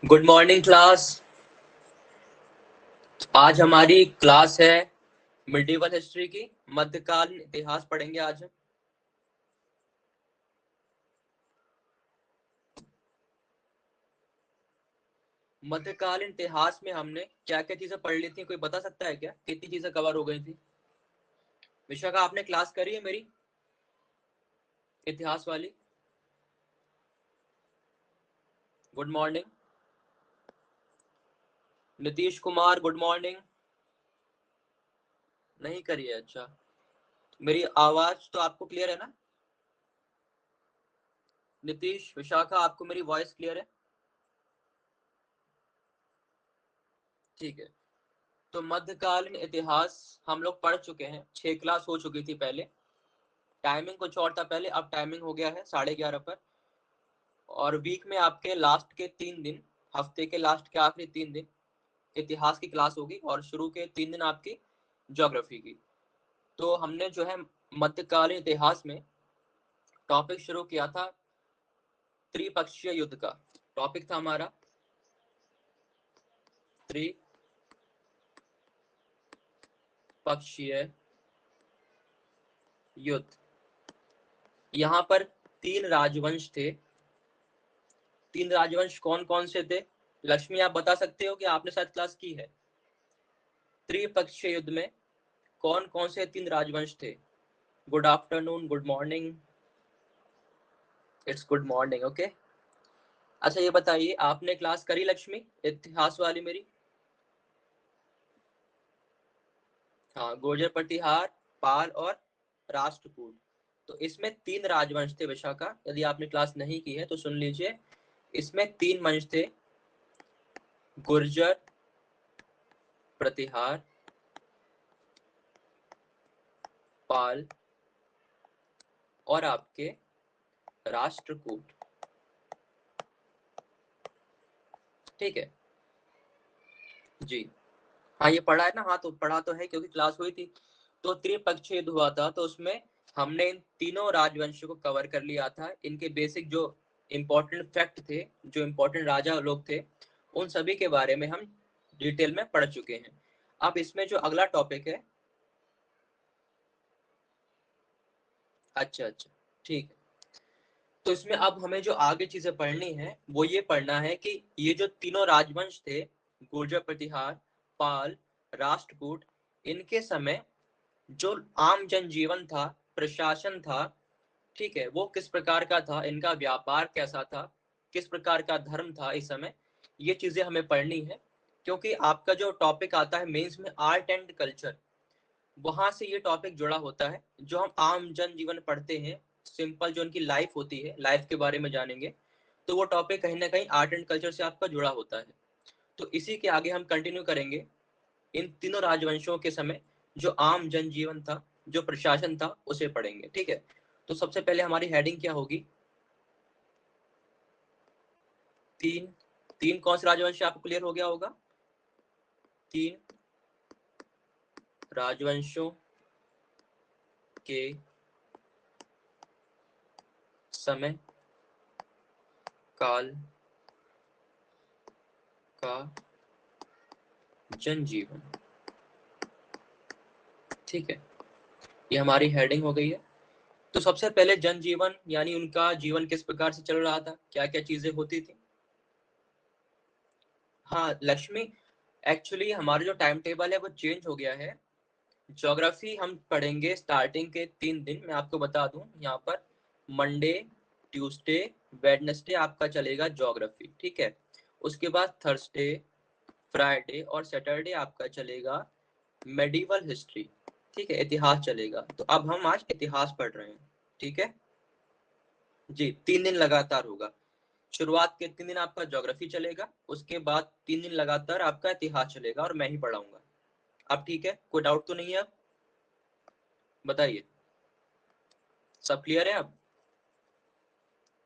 Good morning class. आज हमारी class है मिडिवल हिस्ट्री की। मध्यकालीन इतिहास पढ़ेंगे आज हम। मध्यकालीन इतिहास में हमने क्या क्या चीजें पढ़ ली थी, कोई बता सकता है क्या? कितनी चीजें कवर हो गई थी? विशाखा, आपने क्लास करी है मेरी इतिहास वाली? Good morning. Nitish Kumar, good morning. नहीं करी है? अच्छा, मेरी आवाज तो आपको क्लियर है ना? नीतीश, विशाखा, आपको मेरी वॉइस क्लियर है? ठीक है। तो मध्यकालीन इतिहास हम लोग पढ़ चुके हैं, 6 क्लास हो चुकी थी पहले। टाइमिंग कुछ और था पहले, अब टाइमिंग हो गया है 11:30 पर। और वीक में आपके लास्ट के 3 दिन, हफ्ते के लास्ट के आखिरी 3 दिन इतिहास की क्लास होगी और शुरू के 3 दिन आपकी ज्योग्राफी की। तो हमने जो है मध्यकालीन इतिहास में टॉपिक शुरू किया था त्रिपक्षीय युद्ध का। टॉपिक था हमारा त्रिपक्षीय युद्ध। यहाँ पर 3 राजवंश थे। 3 राजवंश कौन कौन से थे? लक्ष्मी, आप बता सकते हो कि आपने शायद क्लास की है। त्रिपक्षीय युद्ध में कौन कौन से 3 राजवंश थे? Good afternoon, good morning. It's good morning, okay. अच्छा, ये बताइए, आपने क्लास करी लक्ष्मी इतिहास वाली मेरी? हाँ, गुर्जर प्रतिहार, पाल और राष्ट्रकूट। तो इसमें 3 राजवंश थे विशाखा, यदि आपने क्लास नहीं की है तो सुन लीजिए। इसमें 3 वंश थे, गुर्जर प्रतिहार, पाल और आपके राष्ट्रकूट। ठीक है जी। हाँ, ये पढ़ा है ना? हाँ, तो पढ़ा तो है क्योंकि क्लास हुई थी। तो त्रिपक्षीय युद्ध हुआ था, तो उसमें हमने इन तीनों राजवंशों को कवर कर लिया था। इनके बेसिक जो इम्पोर्टेंट फैक्ट थे, जो इम्पोर्टेंट राजा लोग थे, उन सभी के बारे में हम डिटेल में पढ़ चुके हैं। अब इसमें जो अगला टॉपिक है, अच्छा अच्छा, ठीक है। तो इसमें अब हमें जो आगे चीजें पढ़नी है वो ये पढ़ना है कि ये जो तीनों राजवंश थे, गुर्जर प्रतिहार, पाल, राष्ट्रकूट, इनके समय जो आम जनजीवन था, प्रशासन था, ठीक है, वो किस प्रकार का था, इनका व्यापार कैसा था, किस प्रकार का धर्म था इस समय, ये चीजें हमें पढ़नी है। क्योंकि आपका जो टॉपिक आता है मेंस में, आर्ट एंड कल्चर, वहां से ये टॉपिक जुड़ा होता है। जो हम आम जनजीवन पढ़ते हैं, सिंपल जो उनकी लाइफ होती है, लाइफ के बारे में जानेंगे, तो वो टॉपिक कहीं ना कहीं आर्ट एंड कल्चर से आपका जुड़ा होता है। तो इसी के आगे हम कंटिन्यू करेंगे। इन तीनों राजवंशों के समय जो आम जनजीवन था, जो प्रशासन था, उसे पढ़ेंगे। ठीक है। तो सबसे पहले हमारी हेडिंग क्या होगी? तीन तीन कौन से राजवंश आपको क्लियर हो गया होगा? 3 राजवंशों के समय काल का जनजीवन। ठीक है, ये हमारी हेडिंग हो गई है। तो सबसे पहले जनजीवन यानी उनका जीवन किस प्रकार से चल रहा था, क्या क्या चीजें होती थी। हाँ लक्ष्मी, एक्चुअली हमारा जो टाइम टेबल है वो चेंज हो गया है। ज्योग्राफी हम पढ़ेंगे स्टार्टिंग के 3 दिन, मैं आपको बता दूं यहाँ पर। मंडे, ट्यूसडे, वेडनेसडे आपका चलेगा ज्योग्राफी, ठीक है। उसके बाद थर्सडे, फ्राइडे और सैटरडे आपका चलेगा मेडिवल हिस्ट्री, ठीक है, इतिहास चलेगा। तो अब हम आज इतिहास पढ़ रहे हैं, ठीक है जी। 3 दिन लगातार होगा। शुरुआत के 3 दिन आपका ज्योग्राफी चलेगा, उसके बाद 3 दिन लगातार आपका इतिहास चलेगा और मैं ही पढ़ाऊंगा। अब ठीक है, कोई डाउट तो नहीं है? अब बताइए, सब क्लियर है अब?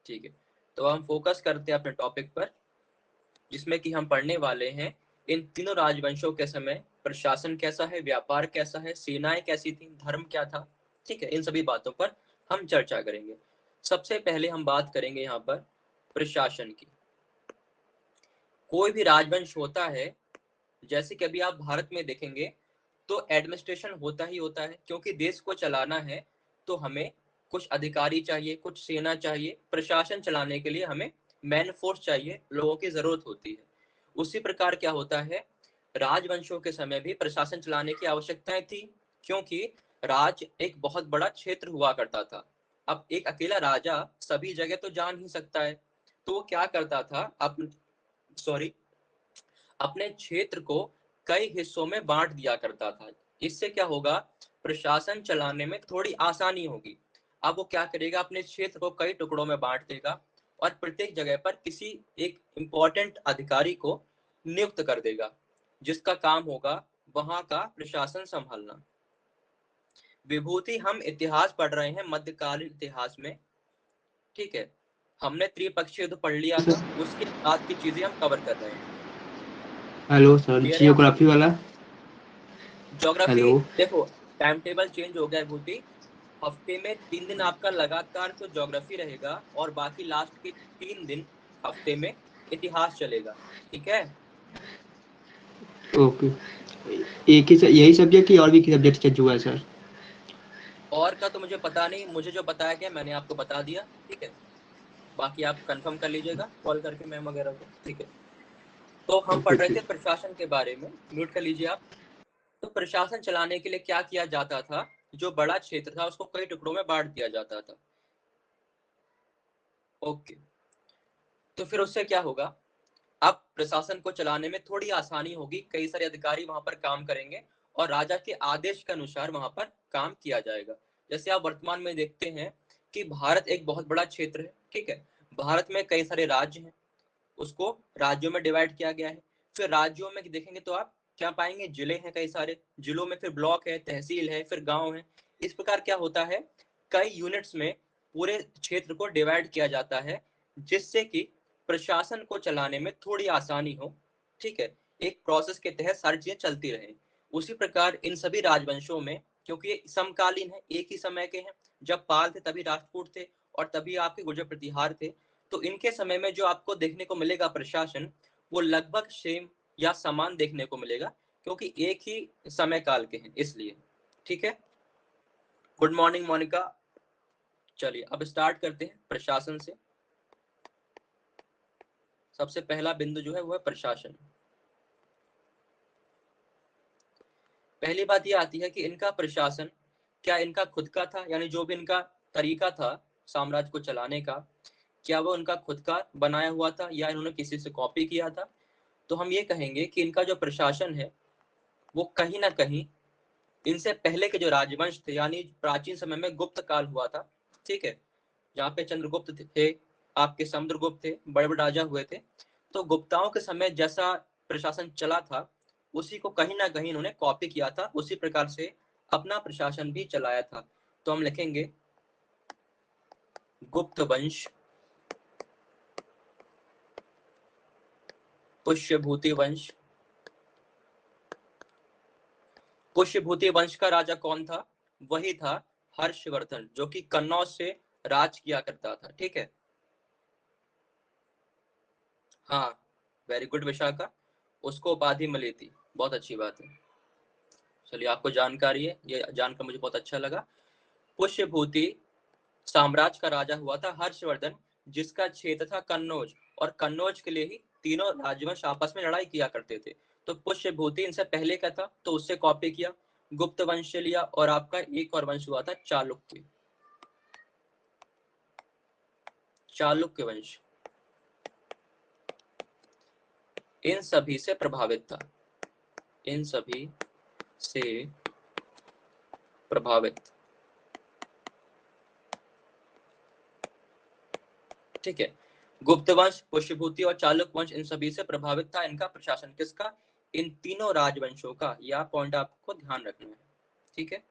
ठीक है। तो हम फोकस करते हैं अपने टॉपिक पर, जिसमें कि हम पढ़ने वाले हैं इन तीनों राजवंशों के समय प्रशासन कैसा है, व्यापार कैसा है, सेनाएं कैसी थी, धर्म क्या था। ठीक है, इन सभी बातों पर हम चर्चा करेंगे। सबसे पहले हम बात करेंगे यहाँ पर प्रशासन की। कोई भी राजवंश होता है, जैसे कि अभी आप भारत में देखेंगे तो एडमिनिस्ट्रेशन होता ही होता है, क्योंकि देश को चलाना है तो हमें कुछ अधिकारी चाहिए, कुछ सेना चाहिए, प्रशासन चलाने के लिए हमें मैन फोर्स चाहिए, लोगों की जरूरत होती है। उसी प्रकार क्या होता है, राजवंशों के समय भी प्रशासन चलाने की आवश्यकताएं थी, क्योंकि राज एक बहुत बड़ा क्षेत्र हुआ करता था। अब एक अकेला राजा सभी जगह तो जा नहीं सकता है, तो वो क्या करता था, अपने क्षेत्र को कई हिस्सों में बांट दिया करता था। इससे क्या होगा, प्रशासन चलाने में थोड़ी आसानी होगी। अब वो क्या करेगा, अपने क्षेत्र को कई टुकड़ों में बांट देगा और प्रत्येक जगह पर किसी एक इम्पोर्टेंट अधिकारी को नियुक्त कर देगा, जिसका काम होगा वहां का प्रशासन संभालना। विभूति, हम इतिहास पढ़ रहे हैं, मध्यकालीन इतिहास में, ठीक है। हमने त्रिपक्षीय युद्ध पढ़ लिया था, उसके बाद की चीजें हम कवर कर रहे हैं। हेलो सर, क्लियर है आपको? जियोग्राफी वाला। Geography, hello. देखो टाइम टेबल चेंज हो गया है भूति। हफ्ते में 3 दिन आपका लगातार तो ज्योग्राफी रहेगा, और बाकी लास्ट के 3 दिन हफ्ते में इतिहास चलेगा, ठीक है। ओके। एक ही यही सब्जेक्ट ही और भी सब्जेक्ट चेंज हुआ है सर? और का तो मुझे पता नहीं, मुझे जो बताया गया मैंने आपको बता दिया, ठीक है। बाकी आप कंफर्म कर लीजिएगा कॉल करके मैम वगैरह को, ठीक है। तो हम ओके पढ़ रहे थे ठीक। प्रशासन के बारे में, म्यूट कर लीजिए आप। तो प्रशासन चलाने के लिए क्या किया जाता था, जो बड़ा क्षेत्र था उसको कई टुकड़ों में बांट दिया जाता था। ओके, तो फिर उससे क्या होगा, अब प्रशासन को चलाने में थोड़ी आसानी होगी, कई सारे अधिकारी वहां पर काम करेंगे और राजा के आदेश के अनुसार वहां पर काम किया जाएगा। जैसे आप वर्तमान में देखते हैं कि भारत एक बहुत बड़ा क्षेत्र है, ठीक है। भारत में कई सारे राज्य हैं, उसको राज्यों में डिवाइड किया गया है। फिर राज्यों में देखेंगे तो आप क्या पाएंगे, जिले हैं कई सारे, जिलों में फिर ब्लॉक है, तहसील है, फिर गांव है। इस प्रकार क्या होता है, कई यूनिट्स में पूरे क्षेत्र को डिवाइड किया जाता है, जिससे कि प्रशासन को चलाने में थोड़ी आसानी हो, ठीक है। एक प्रोसेस के तहत सारी चीजें चलती रहे। उसी प्रकार इन सभी राजवंशों में, क्योंकि ये समकालीन है, एक ही समय के हैं, जब पाल थे तभी राजपूत थे, और तभी आपके गुर्जर प्रतिहार थे, तो इनके समय में जो आपको देखने को मिलेगा प्रशासन, वो लगभग सेम या समान देखने को मिलेगा, क्योंकि एक ही समय काल के हैं इसलिए, ठीक है। Good morning Monica. चलिए अब स्टार्ट करते हैं प्रशासन से। सबसे पहला बिंदु जो है वो है प्रशासन। पहली बात ये आती है कि इनका प्रशासन क्या इनका खुद का था, यानी जो भी इनका तरीका था साम्राज्य को चलाने का, क्या वो उनका खुद का बनाया हुआ था या इन्होंने किसी से कॉपी किया था। तो हम ये कहेंगे कि इनका जो प्रशासन है वो कहीं ना कहीं इनसे पहले के जो राजवंश थे, यानी प्राचीन समय में गुप्त काल हुआ था, ठीक है, जहाँ पे चंद्रगुप्त थे, आपके समुद्रगुप्त थे, बड़े बड़े राजा हुए थे। तो गुप्ताओं के समय जैसा प्रशासन चला था, उसी को कहीं ना कहीं इन्होंने कॉपी किया था, उसी प्रकार से अपना प्रशासन भी चलाया था। तो हम लिखेंगे गुप्त वंश, पुष्यभूति वंश। पुष्यभूति वंश का राजा कौन था, वही था हर्षवर्धन, जो कि कन्नौज से राज किया करता था, ठीक है। हाँ, वेरी गुड विशाखा, उसको उपाधि मिली थी, बहुत अच्छी बात है। चलिए आपको जानकारी है, ये जानकर मुझे बहुत अच्छा लगा। पुष्यभूति साम्राज्य का राजा हुआ था हर्षवर्धन, जिसका क्षेत्र था कन्नौज, और कन्नौज के लिए ही तीनों राजवंश आपस में लड़ाई किया करते थे। तो पुष्यभूति इनसे पहले का था, तो उससे कॉपी किया, गुप्त वंश से लिया, और आपका एक और वंश हुआ था चालुक्य, चालुक्य वंश, इन सभी से प्रभावित था, इन सभी से प्रभावित, ठीक है। गुप्त वंश, पुष्यभूति और चालुक्य वंश, इन सभी से प्रभावित था इनका प्रशासन। किसका, इन तीनों राजवंशों का। यह पॉइंट आपको ध्यान रखना है, ठीक है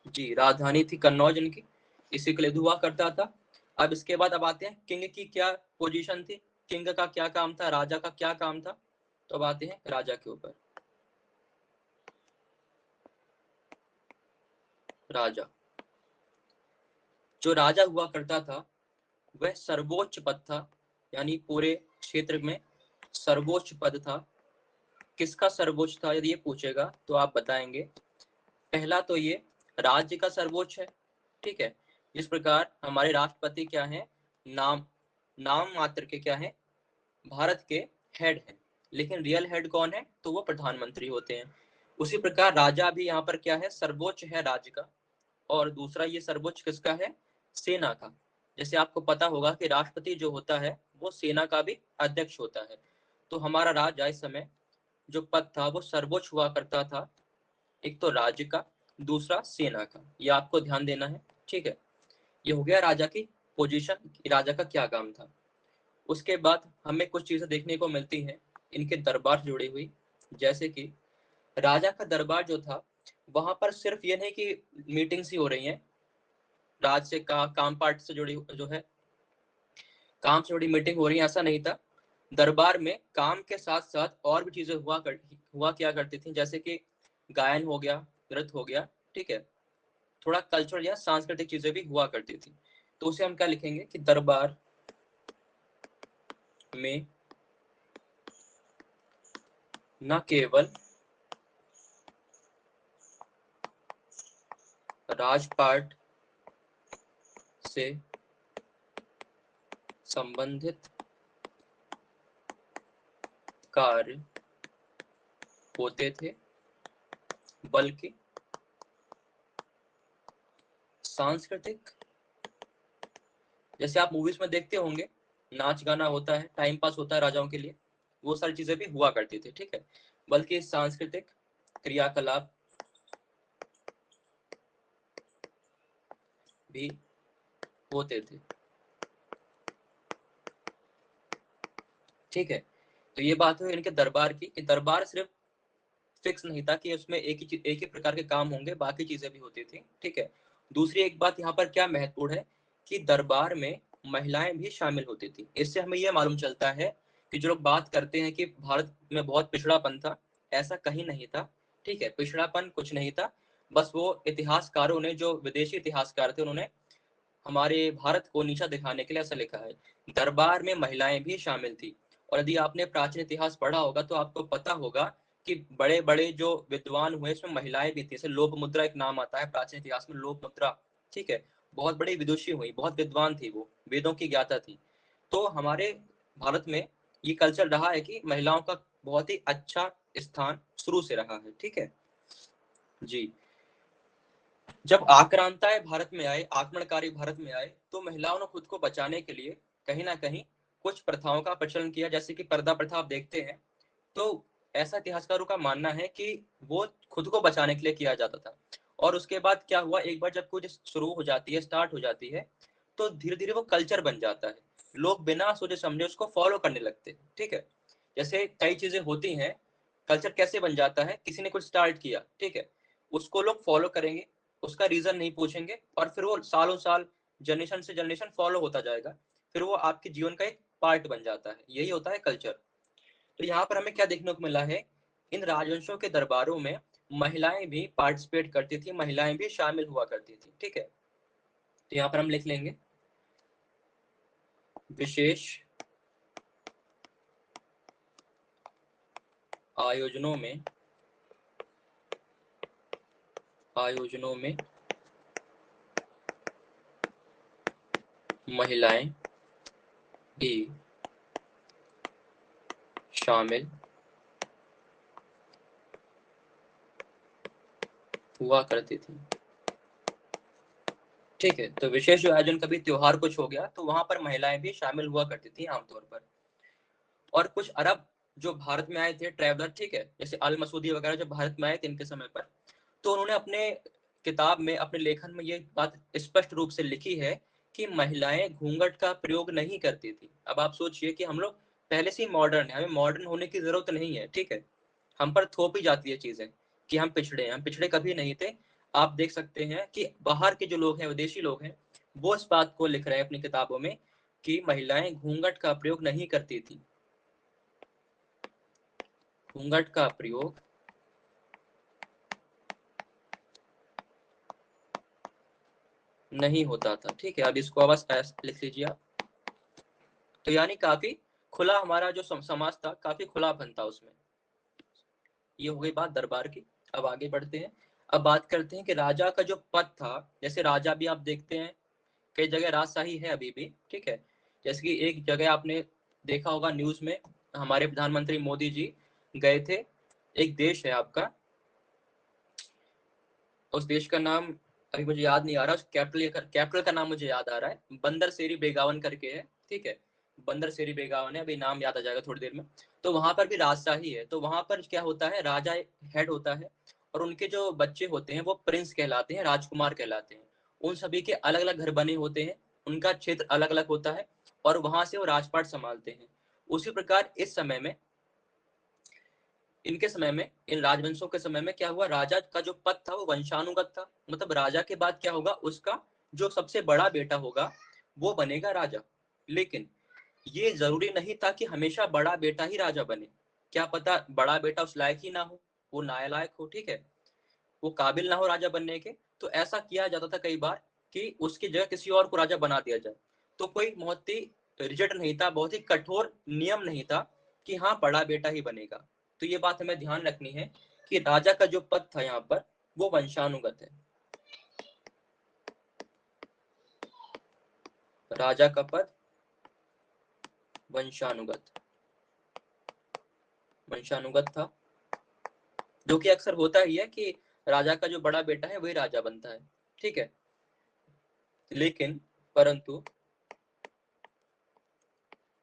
जी। राजधानी थी कन्नौज इनकी, इसी के लिए हुआ करता था। अब इसके बाद अब आते हैं किंग की क्या पोजीशन थी, किंग का क्या काम था, राजा का क्या काम था। तो अब आते हैं राजा के ऊपर। राजा, जो राजा हुआ करता था वह सर्वोच्च पद था, यानी पूरे क्षेत्र में सर्वोच्च पद था। किसका सर्वोच्च था यदि ये पूछेगा तो आप बताएंगे पहला तो ये राज्य का सर्वोच्च है, ठीक है। इस प्रकार हमारे राष्ट्रपति क्या है, नाम नाम मात्र के क्या है, भारत के हेड है, लेकिन रियल हेड कौन है, तो वो प्रधानमंत्री होते हैं। उसी प्रकार राजा भी यहाँ पर क्या है, सर्वोच्च है राज्य का। और दूसरा ये सर्वोच्च किसका है, सेना का। जैसे आपको पता होगा कि राष्ट्रपति जो होता है वो सेना का भी अध्यक्ष होता है। तो हमारा राजा इस समय जो पद था वो सर्वोच्च हुआ करता था, एक तो राज्य का, दूसरा सेना का। ये आपको ध्यान देना है, ठीक है। ये हो गया राजा की पोजीशन, राजा का क्या काम था। उसके बाद हमें कुछ चीजें देखने को मिलती हैं इनके दरबार से जुड़ी हुई। जैसे कि राजा का दरबार जो था वहां पर सिर्फ ये नहीं कि मीटिंग्स ही हो रही हैं, राज से काम पार्ट से जुड़ी जो है, काम से जुड़ी मीटिंग हो रही है, ऐसा नहीं था। दरबार में काम के साथ साथ और भी चीजें हुआ क्या करती थी, जैसे कि गायन हो गया, नृत्य हो गया, ठीक है। थोड़ा कल्चरल या सांस्कृतिक चीजें भी हुआ करती थी। तो उसे हम क्या लिखेंगे कि दरबार में न केवल राजपाट से संबंधित कार्य होते थे, बल्कि सांस्कृतिक, जैसे आप मूवीज में देखते होंगे, नाच गाना होता है, टाइम पास होता है राजाओं के लिए, वो सारी चीजें भी हुआ करती थी, ठीक है। बल्कि सांस्कृतिक क्रियाकलाप भी होते थे, ठीक है। तो ये बात हुई इनके दरबार की, कि दरबार सिर्फ फिक्स नहीं था कि उसमें एक ही प्रकार के काम होंगे, बाकी चीजें भी होती थी, ठीक है। दूसरी एक बात यहाँ पर क्या महत्वपूर्ण है कि दरबार में महिलाएं भी शामिल होती थी। इससे हमें यह मालूम चलता है कि जो लोग बात करते हैं कि भारत में बहुत पिछड़ापन था, ऐसा कहीं नहीं था, ठीक है। पिछड़ापन कुछ नहीं था, बस वो इतिहासकारों ने, जो विदेशी इतिहासकार थे, उन्होंने हमारे भारत को नीचा दिखाने के लिए ऐसा लिखा है। दरबार में महिलाएं भी शामिल थी। और यदि आपने प्राचीन इतिहास पढ़ा होगा तो आपको पता होगा कि बड़े बड़े जो विद्वान हुए इसमें महिलाएं भी थी। जैसे लोपमुद्रा एक नाम आता है प्राचीन इतिहास में, लोपमुद्रा, ठीक है। बहुत बड़ी विदुषी हुई, बहुत विद्वान थी, वो वेदों की ज्ञाता थी। तो हमारे भारत में ये कल्चर रहा है कि महिलाओं का बहुत ही अच्छा स्थान शुरू से रहा है, ठीक है जी। जब आक्रांताएं भारत में आए, आक्रमणकारी भारत में आए, तो महिलाओं ने खुद को बचाने के लिए कहीं ना कहीं कुछ प्रथाओं का प्रचलन किया, जैसे कि पर्दा प्रथा आप देखते हैं। तो ऐसा इतिहासकारों का मानना है कि वो खुद को बचाने के लिए किया जाता था। और उसके बाद क्या हुआ, एक बार जब कुछ शुरू हो जाती है, स्टार्ट हो जाती है, तो धीरे धीरे वो कल्चर बन जाता है। लोग बिना सोचे समझे उसको फॉलो करने लगते हैं, ठीक है। जैसे कई चीजें होती हैं, कल्चर कैसे बन जाता है, किसी ने कुछ स्टार्ट किया, ठीक है, उसको लोग फॉलो करेंगे, उसका रीजन नहीं पूछेंगे, और फिर वो सालों साल, जनरेशन से जनरेशन फॉलो होता जाएगा। फिर वो आपके जीवन का एक पार्ट बन जाता है, यही होता है कल्चर। तो यहाँ पर हमें क्या देखने को मिला है, इन राजवंशों के दरबारों में महिलाएं भी पार्टिसिपेट करती थी, महिलाएं भी शामिल हुआ करती थी, ठीक है। तो यहाँ पर हम लिख लेंगे विशेष आयोजनों में, आयोजनों में महिलाएं भी शामिल हुआ करती थी, ठीक है। तो विशेष जो आयोजन, कभी त्योहार कुछ हो गया तो वहां पर महिलाएं भी शामिल हुआ करती थी आमतौर पर। और कुछ अरब जो भारत में आए थे ट्रैवलर, ठीक है, जैसे अल मसूदी वगैरह जो भारत में आए थे इनके समय पर, तो उन्होंने अपने किताब में, अपने लेखन में ये बात स्पष्ट रूप से लिखी है कि महिलाएं घूंघट का प्रयोग नहीं करती थी। अब आप सोचिए कि हम लोग पहले से ही मॉडर्न है, हमें मॉडर्न होने की जरूरत नहीं है, ठीक है। हम पर थोपी जाती है चीजें कि हम पिछड़े हैं, हम पिछड़े कभी नहीं थे। आप देख सकते हैं कि बाहर के जो लोग हैं, विदेशी लोग हैं, वो इस बात को लिख रहे हैं अपनी किताबों में कि महिलाएं घूंघट का प्रयोग नहीं करती थी, घूंघट का प्रयोग नहीं होता था, ठीक है। अब इसको बस लिख लीजिए आप, तो यानी काफी खुला हमारा जो समाज था, काफी खुलापन था उसमें। ये हो गई बात दरबार की। अब आगे बढ़ते हैं। अब बात करते हैं कि राजा का जो पद था, जैसे राजा भी आप देखते हैं कई जगह राजशाही है अभी भी, ठीक है। जैसे कि एक जगह आपने देखा होगा न्यूज में, हमारे प्रधानमंत्री मोदी जी गए थे, एक देश है आपका, उस देश का नाम अभी मुझे याद नहीं आ रहा, कैपिटल का नाम मुझे याद आ रहा है, बंदर सेरी बेगावन करके है, ठीक है। बंदर सेरी बेगावन है, अभी नाम याद आ जाएगा थोड़ी देर में। तो वहां पर भी राजशाही है। तो वहां पर क्या होता है, राजा हेड होता है और उनके जो बच्चे होते हैं वो प्रिंस कहलाते हैं, राजकुमार कहलाते हैं। उन सभी के अलग अलग घर बने होते हैं, उनका क्षेत्र अलग अलग होता है और वहां से वो राजपाट संभालते हैं। उसी प्रकार इस समय में, इनके समय में, इन राजवंशों के समय में क्या हुआ, राजा का जो पद था वो वंशानुगत था। मतलब राजा के बाद क्या होगा, उसका जो सबसे बड़ा बेटा होगा वो बनेगा राजा। लेकिन ये जरूरी नहीं था कि हमेशा बड़ा बेटा ही राजा बने। क्या पता बड़ा बेटा उस लायक ही ना हो, वो नालायक हो, ठीक है, वो काबिल ना हो राजा बनने के। तो ऐसा किया जाता था कई बार कि उसकी जगह किसी और को राजा बना दिया जाए। तो कोई बहुत ही रिजिड नहीं था, बहुत ही कठोर नियम नहीं था कि हाँ बड़ा बेटा ही बनेगा। तो ये बात हमें ध्यान रखनी है कि राजा का जो पद था यहाँ पर वो वंशानुगत है। राजा का पद वंशानुगत वंशानुगत था, जो कि अक्सर होता ही है कि राजा का जो बड़ा बेटा है वही राजा बनता है, ठीक है। लेकिन परंतु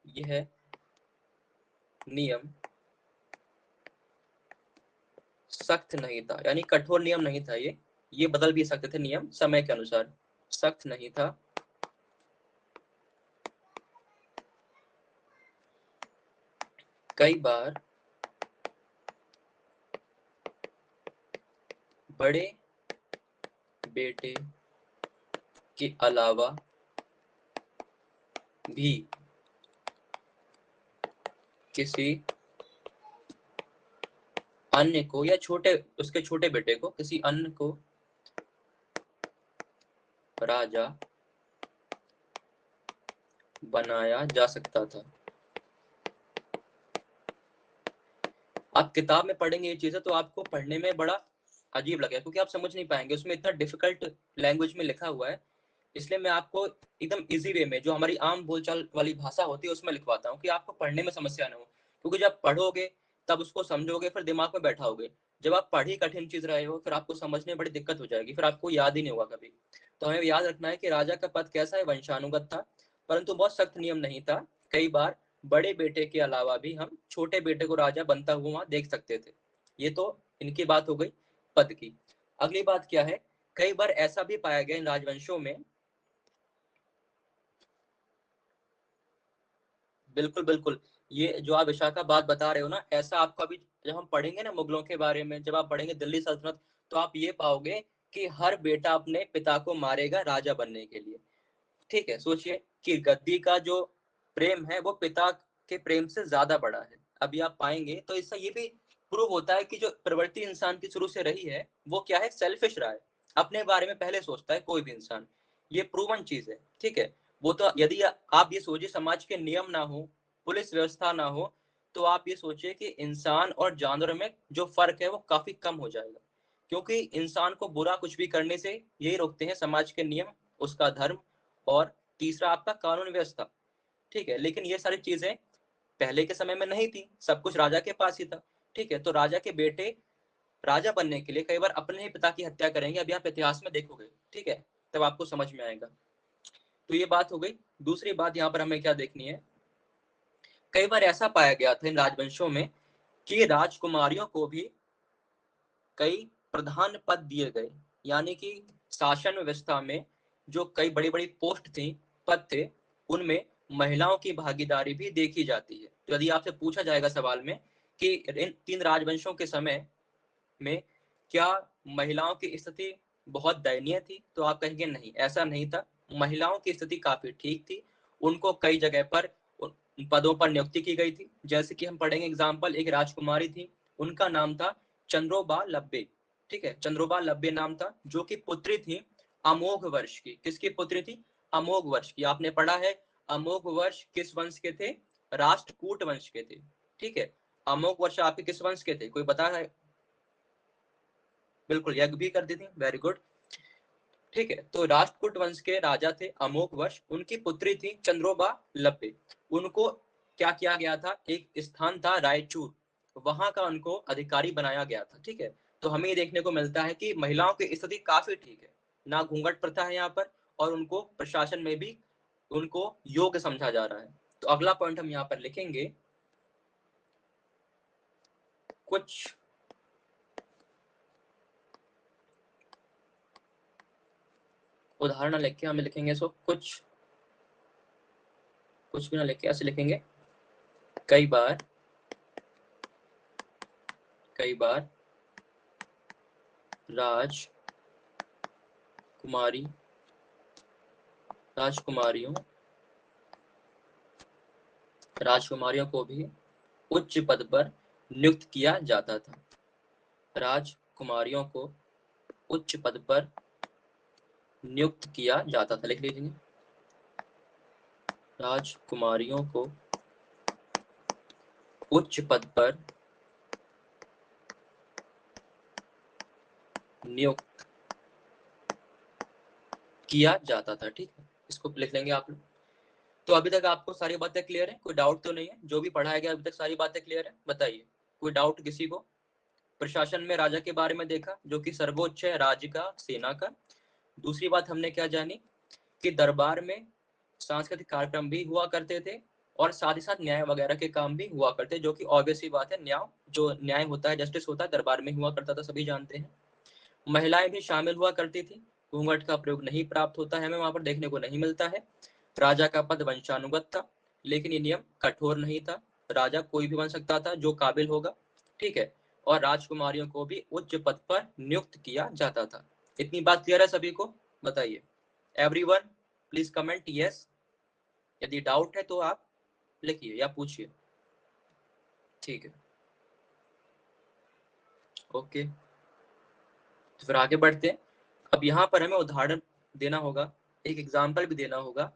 यह नियम सख्त नहीं था, यानी कठोर नियम नहीं था। ये बदल भी सकते थे नियम समय के अनुसार, सख्त नहीं था। कई बार बड़े बेटे के अलावा भी किसी अन्य को, या उसके छोटे बेटे को, किसी अन्य को राजा बनाया जा सकता था। आप किताब में पढ़ेंगे ये चीजें तो आपको पढ़ने में बड़ा अजीब लगेगा, क्योंकि आप समझ नहीं पाएंगे, उसमें इतना डिफिकल्ट लैंग्वेज में लिखा हुआ है। इसलिए मैं आपको एकदम इजी वे में, जो हमारी आम बोलचाल वाली भाषा होती है उसमें लिखवाता हूँ कि आपको पढ़ने में समस्या ना हो। क्योंकि जब पढ़ोगे तब उसको समझोगे, फिर दिमाग में बैठाओगे। जब आप पढ़ी कठिन चीज रहे हो फिर आपको समझने में बड़ी दिक्कत हो जाएगी, फिर आपको याद ही नहीं होगा कभी। तो हमें याद रखना है कि राजा का पद कैसा है, वंशानुगत था, परंतु बहुत सख्त नियम नहीं था। कई बार बड़े बेटे के अलावा भी हम छोटे बेटे को राजा बनता हुआ वहां देख सकते थे। ये तो इनकी बात हो गई पद की। अगली बात क्या है, कई बार ऐसा भी पाया गया इन राजवंशों में, बिल्कुल बिल्कुल, ये जो आप विशाखाबाद बता रहे हो ना, ऐसा आपको अभी जब हम पढ़ेंगे ना मुगलों के बारे में, जब आप पढ़ेंगे दिल्ली सल्तनत, तो आप ये पाओगे कि हर बेटा अपने पिता को मारेगा राजा बनने के लिए, ठीक है। सोचिए कि गद्दी का जो प्रेम है वो पिता के प्रेम से ज्यादा बड़ा है। अभी आप पाएंगे तो इससे ये भी प्रूव होता है कि जो प्रवृत्ति इंसान की शुरू से रही है वो क्या है, सेल्फिश रहा है, अपने बारे में पहले सोचता है कोई भी इंसान। ये प्रूवन चीज है, ठीक है। वो तो यदि आप ये सोचिए समाज के नियम ना हो, पुलिस व्यवस्था ना हो, तो आप ये सोचिए कि इंसान और जानवर में जो फर्क है वो काफी कम हो जाएगा। क्योंकि इंसान को बुरा कुछ भी करने से यही रोकते हैं समाज के नियम, उसका धर्म, और तीसरा आपका कानून व्यवस्था, ठीक है। लेकिन ये सारी चीजें पहले के समय में नहीं थी, सब कुछ राजा के पास ही था, ठीक है। तो राजा के बेटे राजा बनने के लिए कई बार अपने ही पिता की हत्या करेंगे, अभी आप इतिहास में देखोगे, ठीक है, तब आपको समझ में आएगा। तो ये बात हो गई। दूसरी बात यहाँ पर हमें क्या देखनी है, कई बार ऐसा पाया गया था इन राजवंशों में कि राजकुमारियों को भी कई प्रधान पद दिए गए, यानी कि शासन व्यवस्था में जो कई बड़ी बड़ी पोस्ट थी, पद थे, उनमें महिलाओं की भागीदारी भी देखी जाती है। तो यदि आपसे पूछा जाएगा सवाल में कि इन तीन राजवंशों के समय में क्या महिलाओं की स्थिति बहुत दयनीय थी, तो आप कहेंगे नहीं, ऐसा नहीं था। महिलाओं की स्थिति काफी ठीक थी, उनको कई जगह पर पदों पर नियुक्ति की गई थी। जैसे कि हम पढ़ेंगे एग्जाम्पल, एक राजकुमारी थी, उनका नाम था चंद्रोबा लब्बे, ठीक है, चंद्रोबा लब्बे नाम था, जो कि पुत्री थी अमोघ वर्ष की। किसकी पुत्री थी, अमोघ वर्ष की। आपने पढ़ा है अमोघ वर्ष किस वंश के थे? राष्ट्रकूट वंश के थे। ठीक है, अमोघ वर्ष आपके किस वंश के थे, कोई पता है? बिल्कुल, यज्ञ भी कर दी थी, वेरी गुड। ठीक है, तो राष्ट्रकूट वंश के राजा थे अमोघ वर्ष, उनकी पुत्री थी चंद्रोबा लब्बे। उनको क्या किया गया था? एक स्थान था रायचूर, वहां का उनको अधिकारी बनाया गया था। ठीक है, तो हमें ये देखने को मिलता है कि महिलाओं की स्थिति काफी ठीक है, ना घूंघट प्रथा है यहाँ पर, और उनको प्रशासन में भी उनको योग्य समझा जा रहा है। तो अगला पॉइंट हम यहाँ पर लिखेंगे, कुछ उदाहरण लिख के हमें लिखेंगे, सो कुछ भी ना लिखे, ऐसे लिखेंगे, कई बार राजकुमारियों को भी उच्च पद पर नियुक्त किया जाता था। राजकुमारियों को उच्च पद पर नियुक्त किया जाता था, लिख लीजिए। राजकुमारियों को उच्च पद पर नियुक्त किया जाता था। ठीक है, इसको लिख लेंगे आप लोग। तो अभी तक आपको सारी बातें क्लियर है, कोई डाउट तो नहीं है? जो भी पढ़ाया गया अभी तक सारी बातें क्लियर है, बताइए, कोई डाउट किसी को? प्रशासन में राजा के बारे में देखा, जो कि सर्वोच्च है राज्य का, सेना का। दूसरी बात हमने क्या जानी कि दरबार में सांस्कृतिक कार्यक्रम भी हुआ करते थे, और साथ ही साथ न्याय वगैरह के काम भी हुआ करते, जो कि ऑब्वियस सी बात है, न्याय होता है, जस्टिस होता है, दरबार में हुआ करता था, सभी जानते हैं। महिलाएं भी शामिल हुआ करती थी, घूंघट का प्रयोग नहीं प्राप्त होता है, हमें वहां पर देखने को नहीं मिलता है। राजा का पद वंशानुगत था, लेकिन ये नियम कठोर नहीं था, राजा कोई भी बन सकता था जो काबिल होगा। ठीक है, और राजकुमारियों को भी उच्च पद पर नियुक्त किया जाता था। इतनी बात क्लियर है सभी को? बताइए, एवरीवन प्लीज कमेंट यस। यदि डाउट है तो आप लिखिए या पूछिए। ठीक है, ओके, तो फिर आगे बढ़ते हैं। अब यहाँ पर हमें उदाहरण देना होगा, एक एग्जाम्पल भी देना होगा।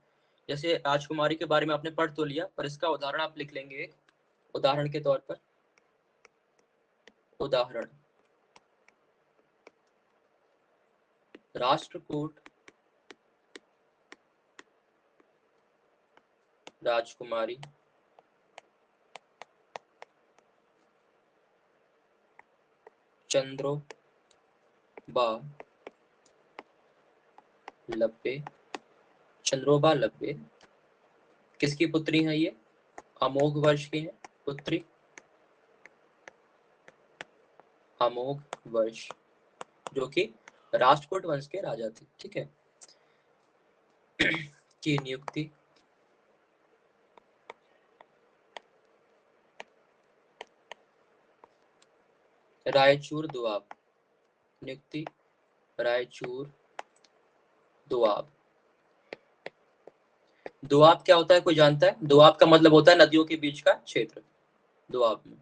जैसे राजकुमारी के बारे में आपने पढ़ तो लिया, पर इसका उदाहरण आप लिख लेंगे एक उदाहरण के तौर पर। उदाहरण, राष्ट्रकूट राजकुमारी चंद्रोबा लब्बे। चंद्रोबा लब्बे किसकी पुत्री है? ये अमोघ वर्ष की है पुत्री, अमोघ वर्ष, जो कि राष्ट्रकूट वंश के राजा थे। ठीक है, की नियुक्ति रायचूर दुआब, नियुक्ति रायचूर दुआब। दुआब क्या होता है, कोई जानता है? दुआब का मतलब होता है नदियों के बीच का क्षेत्र, दुआब में।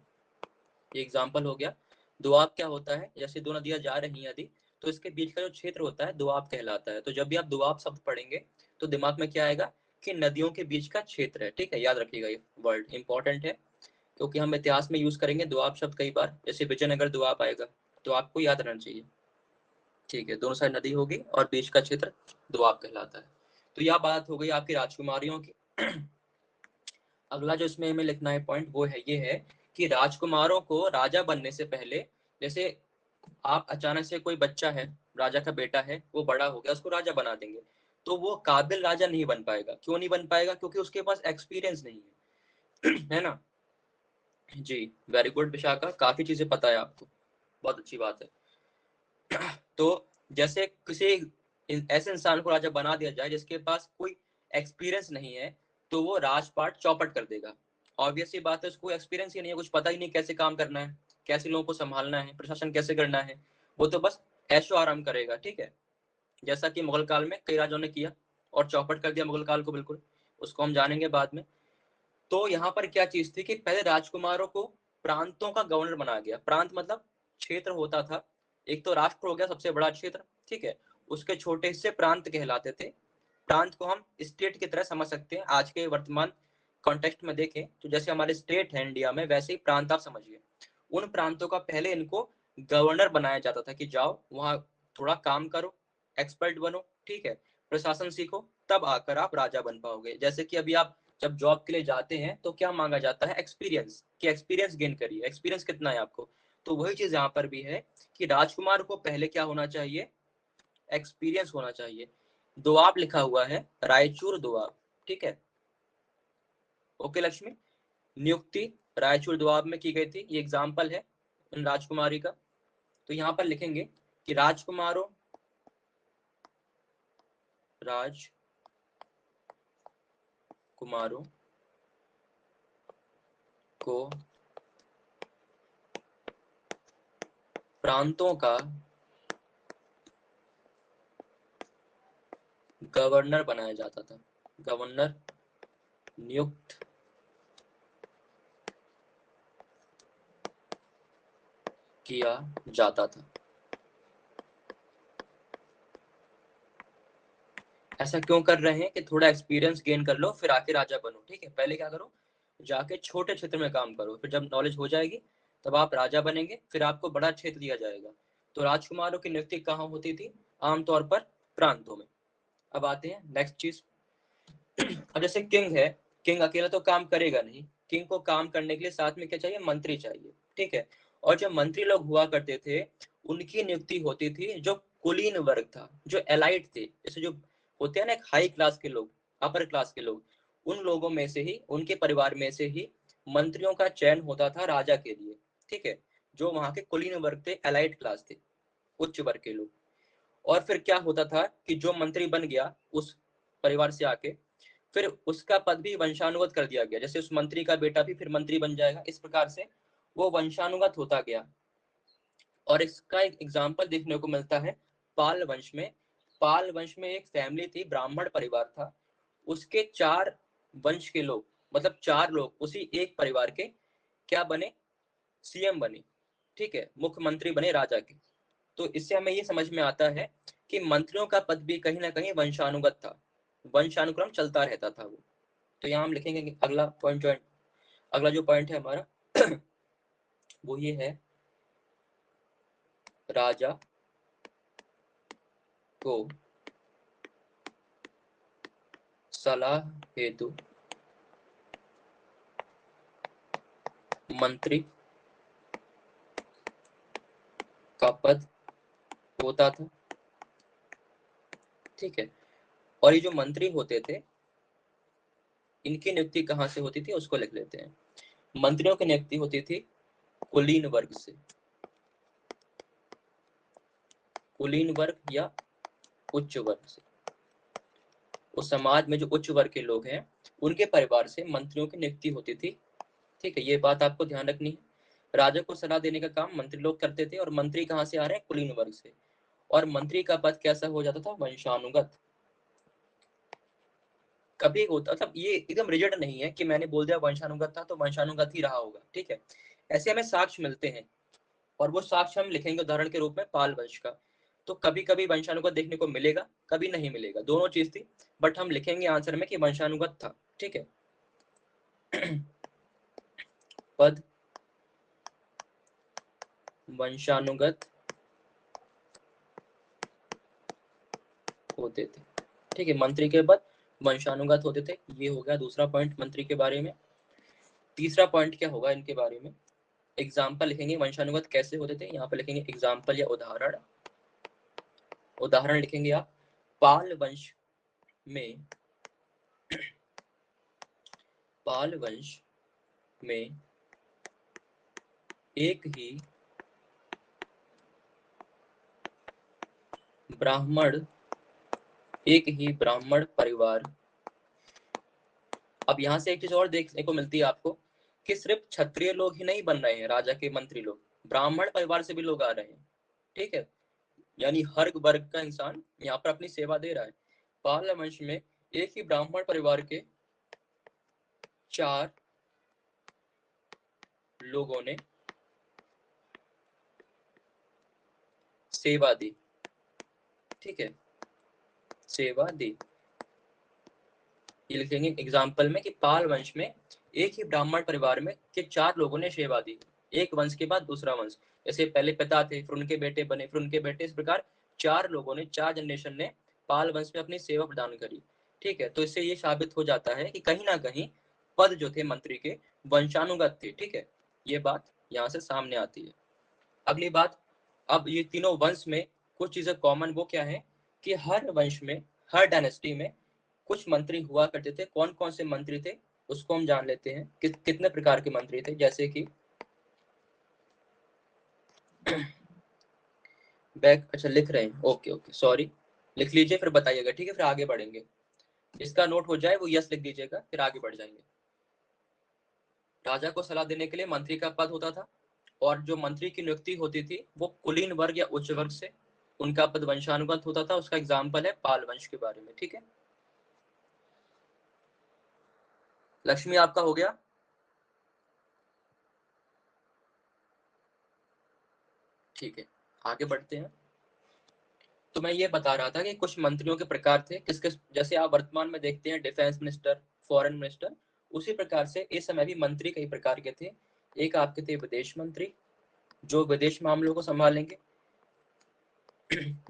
ये एग्जाम्पल हो गया। दुआब क्या होता है? जैसे दो नदियां जा रही हैं यदि, तो इसके बीच का जो क्षेत्र होता है दुआब कहलाता है। तो जब भी आप दुआब शब्द पढ़ेंगे तो दिमाग में क्या आएगा कि नदियों के बीच का क्षेत्र है। ठीक है, याद रखिएगा, ये वर्ड इंपॉर्टेंट है, क्योंकि हम इतिहास में यूज करेंगे दुआब शब्द कई बार। जैसे विजयनगर दुआब आएगा, तो आपको याद रहना चाहिए। ठीक है, दोनों साइड नदी होगी और बीच का क्षेत्र दुआब कहलाता है। तो यह बात हो गई आपकी राजकुमारियों की। अगला जो इसमें हमें लिखना है पॉइंट, वो है ये है कि राजकुमारों को राजा बनने से पहले, जैसे आप अचानक से कोई बच्चा है, राजा का बेटा है, वो बड़ा हो गया, उसको राजा बना देंगे, तो वो काबिल राजा नहीं बन पाएगा। क्यों नहीं बन पाएगा? क्योंकि उसके पास एक्सपीरियंस नहीं है। है ना? जी, वेरी गुड विशाखा, काफी चीजें पता है आपको, बहुत अच्छी बात है। तो जैसे किसी ऐसे इंसान को राजा बना दिया जाए जिसके पास कोई एक्सपीरियंस नहीं है, तो वो राजपाट चौपट कर देगा। ऑब्वियस सी बात है, उसको एक्सपीरियंस ही नहीं है, कुछ पता ही नहीं कैसे काम करना है, कैसे लोगों को संभालना है, प्रशासन कैसे करना है। वो तो बस ऐशो आराम करेगा। ठीक है, जैसा कि मुगल काल में कई राजाओं ने किया और चौपट कर दिया मुगल काल को, बिल्कुल, उसको हम जानेंगे बाद में। तो यहाँ पर क्या चीज थी कि पहले राजकुमारों को प्रांतों का गवर्नर बनाया गया। प्रांत मतलब क्षेत्र होता था, एक तो राष्ट्र हो गया सबसे बड़ा क्षेत्र, ठीक है, उसके छोटे हिस्से प्रांत कहलाते थे। प्रांत को हम स्टेट की तरह समझ सकते हैं। आज के वर्तमान कॉन्टेक्स्ट में देखें तो जैसे हमारे स्टेट है इंडिया में, वैसे ही प्रांत आप समझिए। उन प्रांतों का पहले इनको गवर्नर बनाया जाता था कि जाओ वहां थोड़ा काम करो, एक्सपर्ट बनो, ठीक है, प्रशासन सीखो, तब आकर आप राजा बन पाओगे। जैसे कि अभी आप जब जॉब के लिए जाते हैं तो क्या मांगा जाता है? एक्सपीरियंस, कि एक्सपीरियंस गेन करिए, एक्सपीरियंस कितना है आपको। तो वही चीज यहाँ पर भी है कि राजकुमार को पहले क्या होना चाहिए? एक्सपीरियंस होना चाहिए। दोआब लिखा हुआ है, रायचूर दोआब, ठीक है। ओके लक्ष्मी, नियुक्ति रायचूर दोआब में की गई थी, ये एग्जाम्पल है राजकुमारी का। तो यहाँ पर लिखेंगे कि राजकुमारों को प्रांतों का गवर्नर बनाया जाता था, गवर्नर नियुक्त किया जाता था। ऐसा क्यों कर रहे हैं? कि थोड़ा एक्सपीरियंस गेन कर लो फिर आके राजा बनो, ठीक है। पहले क्या करो, जाके छोटे क्षेत्र में काम करो, फिर जब नॉलेज हो जाएगी तब आप राजा बनेंगे, फिर आपको बड़ा क्षेत्र दिया जाएगा। तो राजकुमारों की नियुक्ति कहाँ होती थी? आमतौर पर प्रांतों में। अब आते हैं नेक्स्ट चीज। अब जैसे किंग है, किंग अकेला तो काम करेगा नहीं, किंग को काम करने के लिए साथ में क्या चाहिए? मंत्री चाहिए, ठीक है। और जो मंत्री लोग हुआ करते थे उनकी नियुक्ति होती थी जो कुलीन वर्ग था, जो एलाइट थे, जैसे जो होते हैं ना हाई क्लास के लोग, अपर क्लास के लोग, उन लोगों में से ही, उनके परिवार में से ही मंत्रियों का चयन होता था राजा के लिए, ठीक है। जो वहां के कुलीन वर्ग थे, एलाइट क्लास थे, उच्च वर्ग के लोग। और फिर क्या होता था कि जो मंत्री बन गया उस परिवार से आके, फिर उसका पद भी वंशानुगत कर दिया गया, जैसे उस मंत्री का बेटा भी फिर मंत्री बन जाएगा, इस प्रकार से वो वंशानुगत होता गया। और इसका एक एग्जाम्पल देखने को मिलता है पाल वंश में। पाल वंश में एक फैमिली थी, ब्राह्मण परिवार था, उसके 4 वंश के लोग, मतलब 4 लोग उसी एक परिवार के क्या बने? सीएम बने, ठीक है, मुख्यमंत्री बने राजा के। तो इससे हमें ये समझ में आता है कि मंत्रियों का पद भी कहीं ना कहीं वंशानुगत था, वंशानुक्रम चलता रहता था वो। तो यहाँ हम लिखेंगे कि अगला जो पॉइंट है हमारा वो ये है, राजा को सलाह हेतु मंत्री का पद होता था, ठीक है। और ये जो मंत्री होते थे इनकी नियुक्ति कहाँ से होती थी उसको लिख लेते हैं। मंत्रियों की नियुक्ति होती थी कुलीन वर्ग से, कुलीन वर्ग या उच्च वर्ग से। उस समाज में जो उच्च वर्ग के लोग हैं उनके परिवार से मंत्रियों की नियुक्ति होती थी, ठीक है। ये बात आपको ध्यान रखनी है। राजा को सलाह देने का काम मंत्री लोग करते थे, और मंत्री कहाँ से आ रहे हैं? कुलीन वर्ग से। और मंत्री का पद कैसा हो जाता था? वंशानुगत। कभी होता, मतलब ये एकदम रिजल्ट नहीं है कि मैंने बोल दिया वंशानुगत था तो वंशानुगत ही रहा होगा, ठीक है। ऐसे हमें साक्ष्य मिलते हैं, और वो साक्ष्य हम लिखेंगे उदाहरण के रूप में पाल वंश का। तो कभी कभी वंशानुगत देखने को मिलेगा, कभी नहीं मिलेगा, दोनों चीज थी, बट हम लिखेंगे आंसर में कि वंशानुगत था, ठीक है। पद वंशानुगत होते थे, ठीक है। मंत्री के पद वंशानुगत होते थे। ये हो गया दूसरा पॉइंट मंत्री के बारे में। तीसरा पॉइंट क्या होगा इनके बारे में? एग्जाम्पल लिखेंगे वंशानुगत कैसे होते थे, यहाँ पर लिखेंगे एग्जाम्पल या उदाहरण। उदाहरण लिखेंगे आप, पाल वंश में, पाल वंश में एक ही ब्राह्मण, एक ही ब्राह्मण परिवार। अब यहाँ से एक चीज और देखने को मिलती है आपको कि सिर्फ क्षत्रिय लोग ही नहीं बन रहे हैं राजा के मंत्री लोग, ब्राह्मण परिवार से भी लोग आ रहे हैं, ठीक है। यानी हर वर्ग का इंसान यहाँ पर अपनी सेवा दे रहा है। पाल वंश में एक ही ब्राह्मण परिवार के 4 लोगों ने सेवा दी, ठीक है, सेवा दी। ये लिखेंगे एग्जाम्पल में कि पाल वंश में एक ही ब्राह्मण परिवार में के 4 लोगों ने सेवा दी, एक वंश के बाद दूसरा वंश। जैसे पहले पिता थे, फिर उनके बेटे बने, फिर उनके बेटे, इस प्रकार 4 लोगों ने, 4 जनरेशन ने पाल वंश में अपनी सेवा प्रदान करी। ठीक है, तो इससे ये साबित हो जाता है कि कहीं ना कहीं पद जो थे मंत्री के वंशानुगत थे। ठीक है, ये बात यहाँ से सामने आती है। अगली बात, अब ये तीनों वंश में कुछ चीजें कॉमन वो क्या है कि हर वंश में, हर डायनेस्टी में कुछ मंत्री हुआ करते थे। कौन कौन से मंत्री थे उसको हम जान लेते हैं, कितने प्रकार के मंत्री थे। जैसे कि बैक, अच्छा लिख रहे हैं, ओके ओके सॉरी, लिख लीजिए फिर बताइएगा। ठीक है, फिर आगे बढ़ेंगे। इसका नोट हो जाए वो यस लिख दीजिएगा, फिर आगे बढ़ जाएंगे। राजा को सलाह देने के लिए मंत्री का पद होता था, और जो मंत्री की नियुक्ति होती थी वो कुलीन वर्ग या उच्च वर्ग से, उनका पद वंशानुगत होता था। उसका एग्जाम्पल है पाल वंश के बारे में। ठीक है, लक्ष्मी आपका हो गया। ठीक है, आगे बढ़ते हैं। तो मैं ये बता रहा था कि कुछ मंत्रियों के प्रकार थे, किसके, जैसे आप वर्तमान में देखते हैं डिफेंस मिनिस्टर, फॉरेन मिनिस्टर, उसी प्रकार से इस समय भी मंत्री कई प्रकार के थे। एक आपके थे विदेश मंत्री, जो विदेश मामलों को संभालेंगे।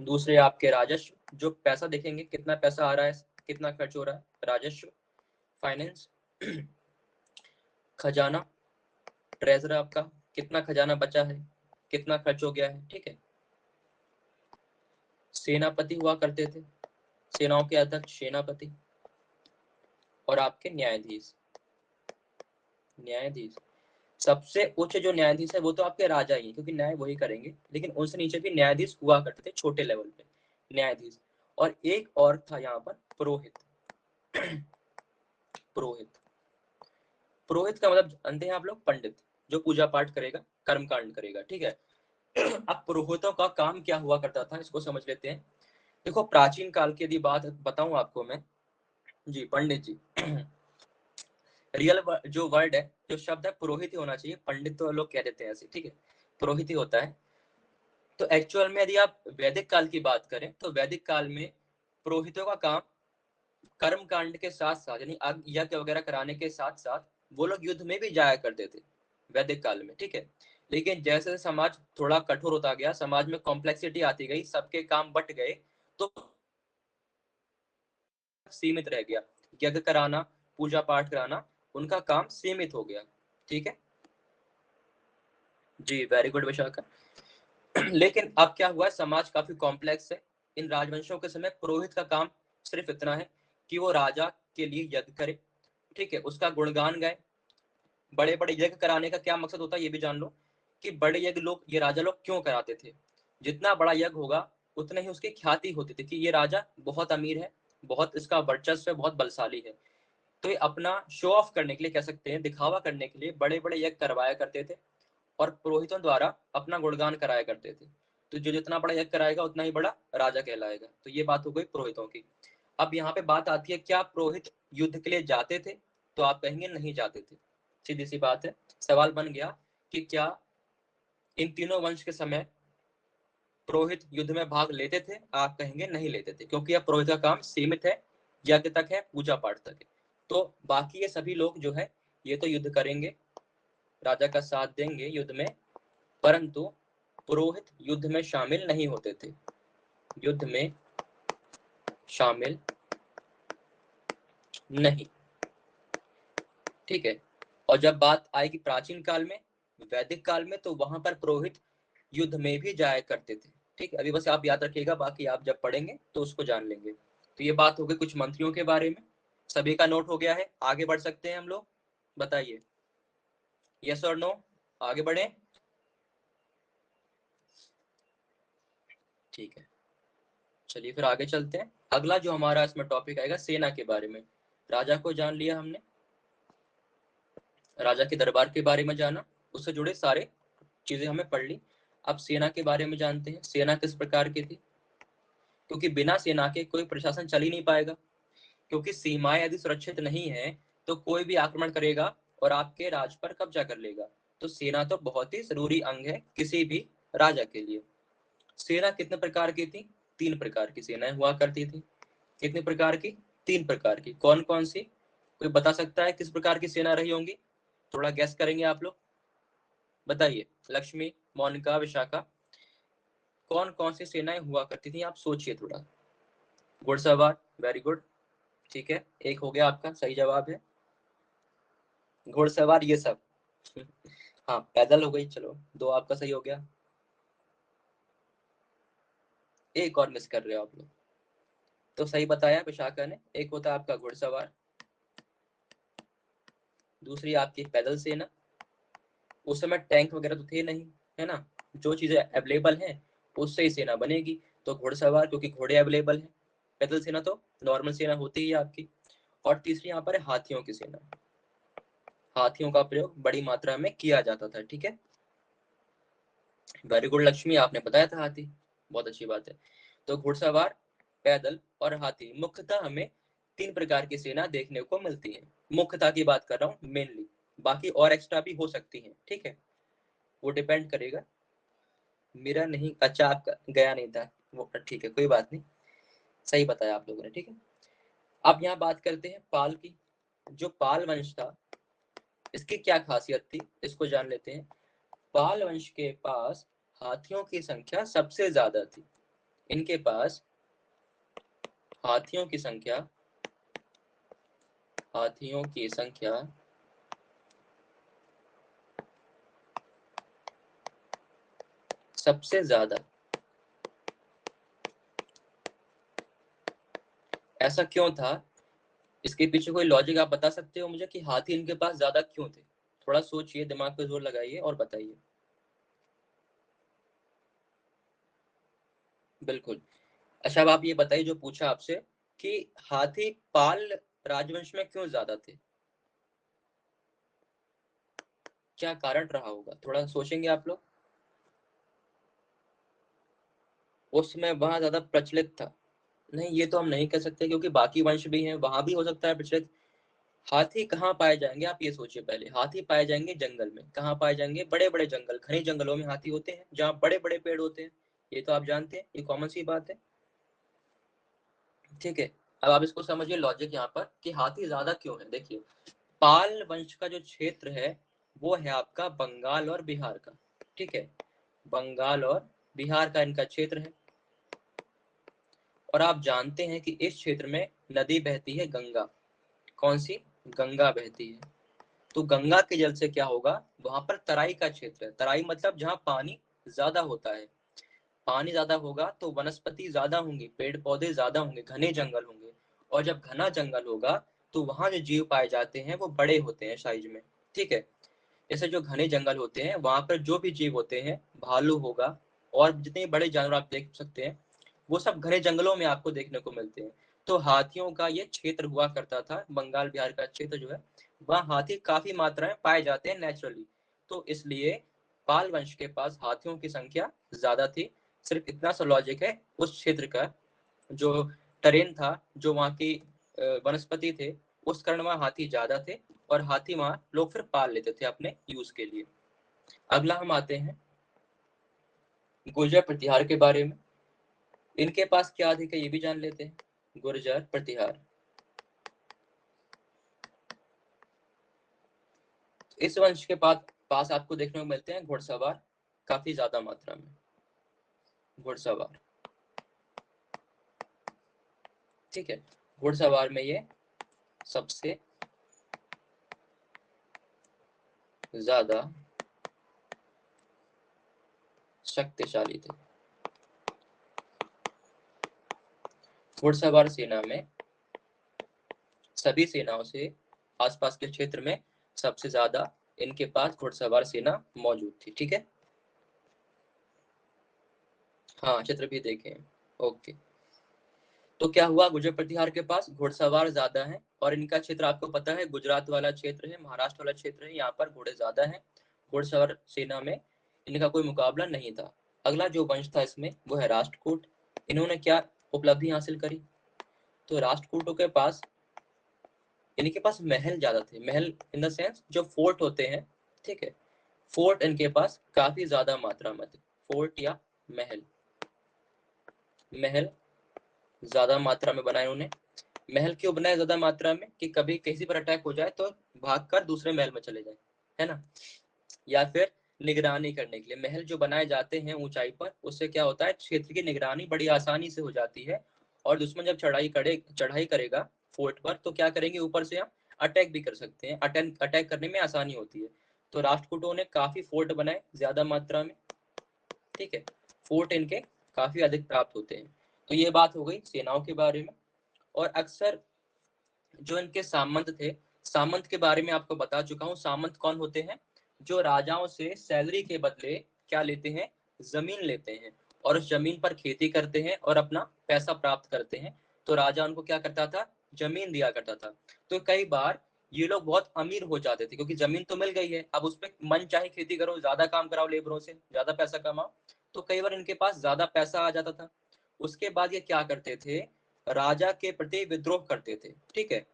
दूसरे आपके राजस्व, जो पैसा देखेंगे कितना पैसा आ रहा है, कितना खर्च हो रहा है, राजस्व। फाइनेंस, खजाना, ट्रेजर आपका, कितना खजाना बचा है, कितना खर्च हो गया है। ठीक है, सेनापति हुआ करते थे, सेनाओं के अध्यक्ष सेनापति। और आपके न्यायाधीश, न्यायाधीश सबसे उच्च जो न्यायाधीश है वो तो आपके राजा ही, क्योंकि न्याय वही करेंगे, लेकिन उनसे नीचे भी न्यायाधीश हुआ करते थे छोटे लेवल पे, न्यायाधीश। और एक और था यहाँ पर पुरोहित। पुरोहित, पुरोहित का मतलब जानते हैं आप लोग, पंडित, जो पूजा पाठ करेगा, कर्म कांड करेगा। ठीक है, अब पुरोहितों का काम क्या हुआ करता था इसको समझ लेते हैं। देखो, प्राचीन काल की यदि बात बताऊं आपको मैं, जी पंडित जी, रियल जो वर्ड है, जो शब्द है, पुरोहित ही होना चाहिए, पंडित तो लोग कह देते हैं ऐसे। ठीक है, पुरोहित ही होता है। तो एक्चुअल में यदि आप वैदिक काल की बात करें तो वैदिक काल में पुरोहितों का काम कर्म कांड के साथ साथ, यानी यज्ञ वगैरह कराने के साथ साथ, वो लोग युद्ध में भी जाया करते थे वैदिक काल में। ठीक है, लेकिन जैसे समाज थोड़ा कठोर होता गया, समाज में कॉम्प्लेक्सिटी आती गई, सबके काम बट गए, तो सीमित रह गया। यज्ञ कराना, पूजा पाठ कराना, उनका काम सीमित हो गया। ठीक है जी, वेरी गुड विशाखा। लेकिन अब क्या हुआ, समाज काफी कॉम्प्लेक्स है। इन राजवंशों के समय पुरोहित का काम सिर्फ इतना है कि वो राजा के लिए यज्ञ करे, ठीक है, उसका गुणगान गाए। बड़े बड़े यज्ञ कराने का क्या मकसद होता है ये भी जान लो, कि बड़े यज्ञ लोग, ये राजा लोग क्यों कराते थे। जितना बड़ा यज्ञ होगा उतने ही उसकी ख्याति होती थी कि ये राजा बहुत अमीर है, बहुत इसका वर्चस्व है, बहुत बलशाली है। तो ये अपना शो ऑफ करने के लिए, कह सकते हैं दिखावा करने के लिए, बड़े बड़े यज्ञ करवाया करते थे, और पुरोहितों द्वारा अपना गुणगान कराया करते थे। तो जो जितना बड़ा यज्ञ कराएगा उतना ही बड़ा राजा कहलाएगा। तो ये बात हो गई पुरोहितों की। अब यहाँ पे बात आती है, क्या पुरोहित युद्ध के लिए जाते थे, तो आप कहेंगे नहीं जाते थे। सीधी सी बात है, सवाल बन गया कि क्या इन तीनों वंश के समय पुरोहित युद्ध में भाग लेते थे, आप कहेंगे नहीं लेते थे, क्योंकि अब पुरोहित का काम सीमित है, यज्ञ तक है, पूजा पाठ तक है। तो बाकी ये सभी लोग जो है ये तो युद्ध करेंगे, राजा का साथ देंगे युद्ध में, परंतु पुरोहित युद्ध में शामिल नहीं होते थे, युद्ध में शामिल नहीं। ठीक है, और जब बात आएगी प्राचीन काल में, वैदिक काल में, तो वहां पर पुरोहित युद्ध में भी जाया करते थे। ठीक है, अभी बस आप याद रखिएगा, बाकी आप जब पढ़ेंगे तो उसको जान लेंगे। तो ये बात हो गई कुछ मंत्रियों के बारे में, सभी का नोट हो गया है, आगे बढ़ सकते हैं हम लोग। बताइए यस और नो, आगे बढ़े। ठीक है, चलिए फिर आगे चलते हैं। अगला जो हमारा इसमें टॉपिक आएगा सेना के बारे में। राजा को जान लिया हमने, राजा के दरबार के बारे में जाना, उससे जुड़े सारे चीजें हमें पढ़ ली। अब सेना के बारे में जानते हैं, सेना किस प्रकार की थी, क्योंकि बिना सेना के कोई प्रशासन चल ही नहीं पाएगा। क्योंकि सीमाएं यदि सुरक्षित नहीं है तो कोई भी आक्रमण करेगा और आपके राज पर कब्जा कर लेगा। तो सेना तो बहुत ही जरूरी अंग है किसी भी राजा के लिए। सेना कितने प्रकार की थी, 3 प्रकार की सेनाएं हुआ करती थी। कितने प्रकार की, 3 प्रकार की। कौन कौन सी? कोई बता सकता है किस प्रकार की सेना रही होंगी? थोड़ा गैस करेंगे आप लोग, बताइए। लक्ष्मी, मोनिका, विशाखा, कौन कौन सी सेनाएं हुआ करती थी? आप सोचिए थोड़ा। घुड़सवार, वेरी गुड, ठीक है, एक हो गया आपका सही जवाब है। घुड़सवार ये सब हाँ, पैदल हो गई, चलो 2 आपका सही हो गया। एक और मिस कर रहे हो आप लोग। तो सही बताया विशाखा ने, एक होता है आपका घुड़सवार, दूसरी आपकी पैदल सेना। उस समय टैंक वगैरह तो थे नहीं, है ना, जो चीजें अवेलेबल हैं उससे ही सेना बनेगी। तो घुड़सवार क्योंकि घोड़े अवेलेबल हैं, पैदल सेना तो नॉर्मल सेना होती ही है आपकी। और तीसरी यहाँ पर है हाथियों की सेना। हाथियों का प्रयोग बड़ी मात्रा में किया जाता था, ठीक है। वेरी गुड लक्ष्मी, आपने बताया था हाथी, बहुत अच्छी बात है। तो घुड़सवार, पैदल और हाथी, मुख्यतः हमें 3 प्रकार की सेना देखने को मिलती है। मुख्यतः की बात कर रहा हूँ, मेनली, बाकी और एक्स्ट्रा भी हो सकती है, ठीक है, वो डिपेंड करेगा। मेरा नहीं, अच्छा आपका गया नहीं था वो, ठीक है, कोई बात नहीं, सही बताया आप लोगों ने, ठीक है। अब यहाँ बात करते हैं पाल की। जो पाल वंश था, इसकी क्या खासियत थी, इसको जान लेते हैं। पाल वंश के पास हाथियों की संख्या सबसे ज्यादा थी। इनके पास हाथियों की संख्या हाथियों की संख्या सबसे ज्यादा। ऐसा क्यों था? इसके पीछे कोई लॉजिक आप बता सकते हो मुझे कि हाथी इनके पास ज्यादा क्यों थे? थोड़ा सोचिए, दिमाग पे जोर लगाइए और बताइए। बिल्कुल। अच्छा, अब आप ये बताइए जो पूछा आपसे, कि हाथी पाल राजवंश में क्यों ज्यादा थे? क्या कारण रहा होगा, थोड़ा सोचेंगे आप लोग। उस समय वहां ज्यादा प्रचलित था? नहीं, ये तो हम नहीं कह सकते, क्योंकि बाकी वंश भी हैं, वहां भी हो सकता है प्रचलित। हाथी कहाँ पाए जाएंगे, आप ये सोचिए पहले। हाथी पाए जाएंगे जंगल में। कहाँ पाए जाएंगे? बड़े बड़े जंगल, घने जंगलों में हाथी होते हैं, जहाँ बड़े बड़े पेड़ होते हैं। ये तो आप जानते हैं, ये कॉमन सी बात है, ठीक है। अब आप इसको समझिए लॉजिक यहाँ पर, कि हाथी ज्यादा क्यों है। देखिए, पाल वंश का जो क्षेत्र है वो है आपका बंगाल और बिहार का, ठीक है, बंगाल और बिहार का इनका क्षेत्र है। और आप जानते हैं कि इस क्षेत्र में नदी बहती है गंगा। कौन सी? गंगा बहती है। तो गंगा के जल से क्या होगा, वहां पर तराई का क्षेत्र है। तराई मतलब जहाँ पानी ज्यादा होता है। पानी ज्यादा होगा तो वनस्पति ज्यादा होंगी, पेड़ पौधे ज्यादा होंगे, घने जंगल होंगे। और जब घना जंगल होगा तो वहां जो जीव पाए जाते हैं वो बड़े होते हैं साइज में, ठीक है। जैसे जो घने जंगल होते हैं वहां पर जो भी जीव होते हैं, भालू होगा और जितने बड़े जानवर आप देख सकते हैं, वो सब घने जंगलों में आपको देखने को मिलते हैं। तो हाथियों का ये क्षेत्र हुआ करता था, बंगाल बिहार का क्षेत्र जो है, वहाँ हाथी काफी मात्रा में पाए जाते हैं नेचुरली। तो इसलिए पाल वंश के पास हाथियों की संख्या ज्यादा थी। सिर्फ इतना सा लॉजिक है, उस क्षेत्र का जो टरेन था, जो वहाँ की वनस्पति थे, उस कारण वहाँ हाथी ज्यादा थे। और हाथी वहाँ लोग फिर पाल लेते थे अपने यूज के लिए। अगला हम आते हैं गुर्जर प्रतिहार के बारे में। इनके पास क्या अधिक है ये भी जान लेते हैं। गुर्जर प्रतिहार, इस वंश के पास आपको देखने को मिलते हैं घुड़सवार काफी ज्यादा मात्रा में। घुड़सवार, ठीक है, घुड़सवार में ये सबसे ज्यादा शक्तिशाली थे। घुड़सवार सेना में सभी सेनाओं से आसपास के क्षेत्र में सबसे ज्यादा इनके पास घुड़सवार सेना मौजूद थी, ठीक है। हाँ, चित्र भी देखें, ओके। तो क्या हुआ, गुर्जर प्रतिहार के पास घुड़सवार ज्यादा है, और इनका क्षेत्र आपको पता है गुजरात वाला क्षेत्र है, महाराष्ट्र वाला क्षेत्र है, यहाँ पर घोड़े ज्यादा है। घुड़सवार सेना में इनका कोई मुकाबला नहीं था। अगला जो वंश था इसमें वो है राष्ट्रकूट। इन्होंने क्या उपलब्धि हासिल करी? तो राष्ट्रकूटों के पास, इनके पास महल ज्यादा थे। महल इन द सेंस जो फोर्ट होते हैं, ठीक है, फोर्ट इनके पास काफी ज्यादा मात्रा में थे। फोर्ट या महल, महल ज्यादा मात्रा में बनाए उन्होंने। महल क्यों बनाए ज्यादा मात्रा में? कि कभी किसी पर अटैक हो जाए तो भागकर दूसरे महल में चले जाए, है ना। या फिर निगरानी करने के लिए महल जो बनाए जाते हैं ऊंचाई पर, उससे क्या होता है, क्षेत्र की निगरानी बड़ी आसानी से हो जाती है। और दुश्मन जब चढ़ाई करेगा फोर्ट पर, तो क्या करेंगे, ऊपर से हम अटैक भी कर सकते हैं, अटैक करने में आसानी होती है। तो राष्ट्रकूटों ने काफी फोर्ट बनाए ज्यादा मात्रा में, ठीक है। फोर्ट इनके काफी अधिक प्राप्त होते हैं। तो ये बात हो गई सेनाओं के बारे में। और अक्सर जो इनके सामंत थे, सामंत के बारे में आपको बता चुका हूँ। सामंत कौन होते हैं? जो राजाओं से सैलरी के बदले क्या लेते हैं, जमीन लेते हैं, और उस जमीन पर खेती करते हैं और अपना पैसा प्राप्त करते हैं। तो राजा उनको क्या करता था, जमीन दिया करता था। तो कई बार ये लोग बहुत अमीर हो जाते थे, क्योंकि जमीन तो मिल गई है, अब उस पर मन चाहे खेती करो, ज्यादा काम कराओ लेबरों से, ज्यादा पैसा कमाओ। तो कई बार इनके पास ज्यादा पैसा आ जाता था। उसके बाद ये क्या करते थे, राजा के प्रति विद्रोह करते थे, ठीक है।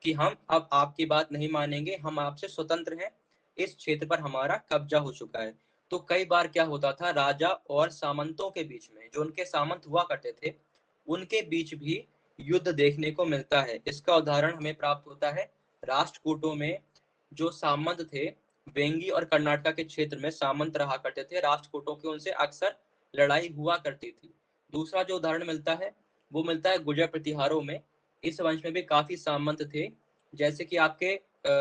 कि हम अब आपकी बात नहीं मानेंगे, हम आपसे स्वतंत्र हैं, इस क्षेत्र पर हमारा कब्जा हो चुका है। तो कई बार क्या होता था, राजा और सामंतों के बीच में, जो उनके सामंत हुआ करते थे, उनके बीच भी युद्ध देखने को मिलता है। इसका उदाहरण हमें प्राप्त होता है राष्ट्रकूटों में। जो सामंत थे, वेंगी और कर्नाटक के क्षेत्र में सामंत रहा करते थे राष्ट्रकूटों के, उनसे अक्सर लड़ाई हुआ करती थी। दूसरा जो उदाहरण मिलता है, वो मिलता है गुर्जर प्रतिहारों में। इस वंश में भी काफी सामंत थे, जैसे कि आपके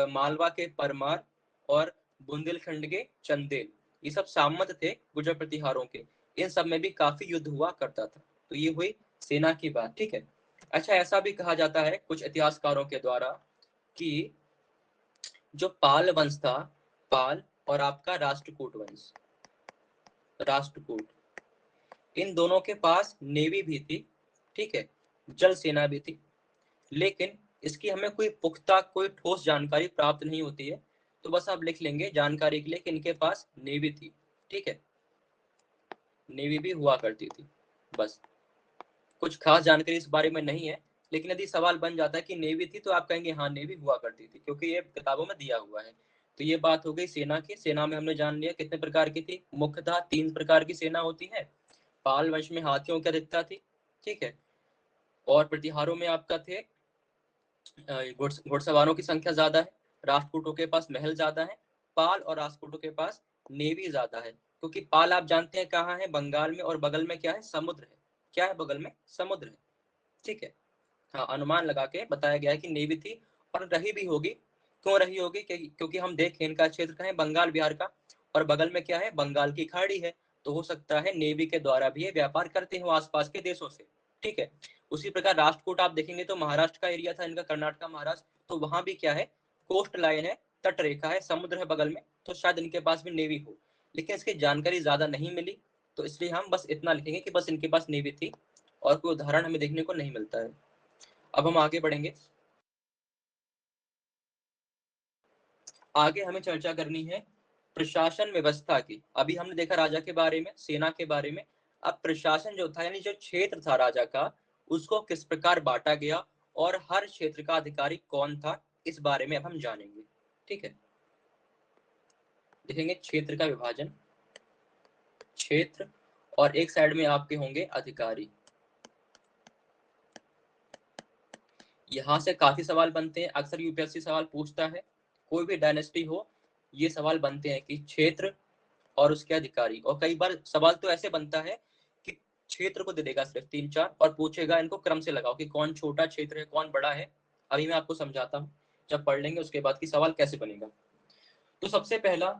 मालवा के परमार और बुंदेलखंड के चंदेल, ये सब सामंत थे गुर्जर प्रतिहारों के। इन सब में भी काफी युद्ध हुआ करता था। तो ये हुई सेना की बात, ठीक है। अच्छा, ऐसा भी कहा जाता है कुछ इतिहासकारों के द्वारा कि जो पाल वंश था, पाल और आपका राष्ट्रकूट वंश, राष्ट्रकूट, इन दोनों के पास नेवी भी थी, ठीक है, जल सेना भी थी। लेकिन इसकी हमें कोई पुख्ता, कोई ठोस जानकारी प्राप्त नहीं होती है। तो बस आप लिख लेंगे जानकारी के लिए कि इनके पास नेवी थी, ठीक है, नेवी भी हुआ करती थी। बस, कुछ खास जानकारी इस बारे में नहीं है। लेकिन यदि सवाल बन जाता है कि नेवी थी, तो आप कहेंगे हाँ नेवी हुआ करती थी, क्योंकि ये किताबों में दिया हुआ है। तो ये बात हो गई सेना की। सेना में हमने जान लिया कितने प्रकार की थी, मुख्यतः 3 प्रकार की सेना होती है। पाल वंश में हाथियों की अधिकता थी, ठीक है। और प्रतिहारों में आपका थे घुड़सवारों की संख्या ज्यादा है। राष्ट्रकूटों के पास महल ज्यादा है। पाल और राष्ट्रकूटों के पास नेवी ज्यादा है, क्योंकि पाल आप जानते हैं कहाँ है, बंगाल में, और बगल में क्या है, समुद्र है। क्या है बगल में, समुद्र है, ठीक है। हाँ, अनुमान लगा के बताया गया है कि नेवी थी, और रही भी होगी। क्यों रही होगी, क्योंकि हम देखें इनका क्षेत्र कहाँ है, बंगाल बिहार का, और बगल में क्या है, बंगाल की खाड़ी है। तो हो सकता है नेवी के द्वारा भी ये व्यापार करते हो आसपास के देशों से, ठीक है। उसी प्रकार राष्ट्रकूट आप देखेंगे तो महाराष्ट्र का एरिया था इनका, कर्नाटक, महाराष्ट्र, तो वहां भी क्या है, कोस्ट लाइन है, तट रेखा है, समुद्र है बगल में, तो शायद इनके पास भी नेवी हो। लेकिन इसकी जानकारी ज्यादा नहीं मिली, तो इसलिए हम बस इतना लिखेंगे कि बस इनके पास नेवी थी, और कोई उदाहरण हमें देखने को नहीं मिलता है। अब हम आगे बढ़ेंगे। आगे हमें चर्चा करनी है प्रशासन व्यवस्था की। अभी हमने देखा राजा के बारे में, सेना के बारे में। अब प्रशासन जो था, यानी जो क्षेत्र था राजा का, उसको किस प्रकार बांटा गया, और हर क्षेत्र का अधिकारी कौन था, इस बारे में अब हम जानेंगे, ठीक है। देखेंगे क्षेत्र का विभाजन, क्षेत्र, और एक साइड में आपके होंगे अधिकारी। यहाँ से काफी सवाल बनते हैं, अक्सर यूपीएससी सवाल पूछता है, कोई भी डायनेस्टी हो, ये सवाल बनते हैं कि क्षेत्र और उसके अधिकारी। और कई बार सवाल तो ऐसे बनता है कि क्षेत्र को दे देगा सिर्फ 3-4, और पूछेगा इनको क्रम से लगाओ कि कौन छोटा क्षेत्र है, कौन बड़ा है। अभी मैं आपको समझाता हूँ, जब पढ़ लेंगे उसके बाद कि सवाल कैसे बनेगा। तो सबसे पहला,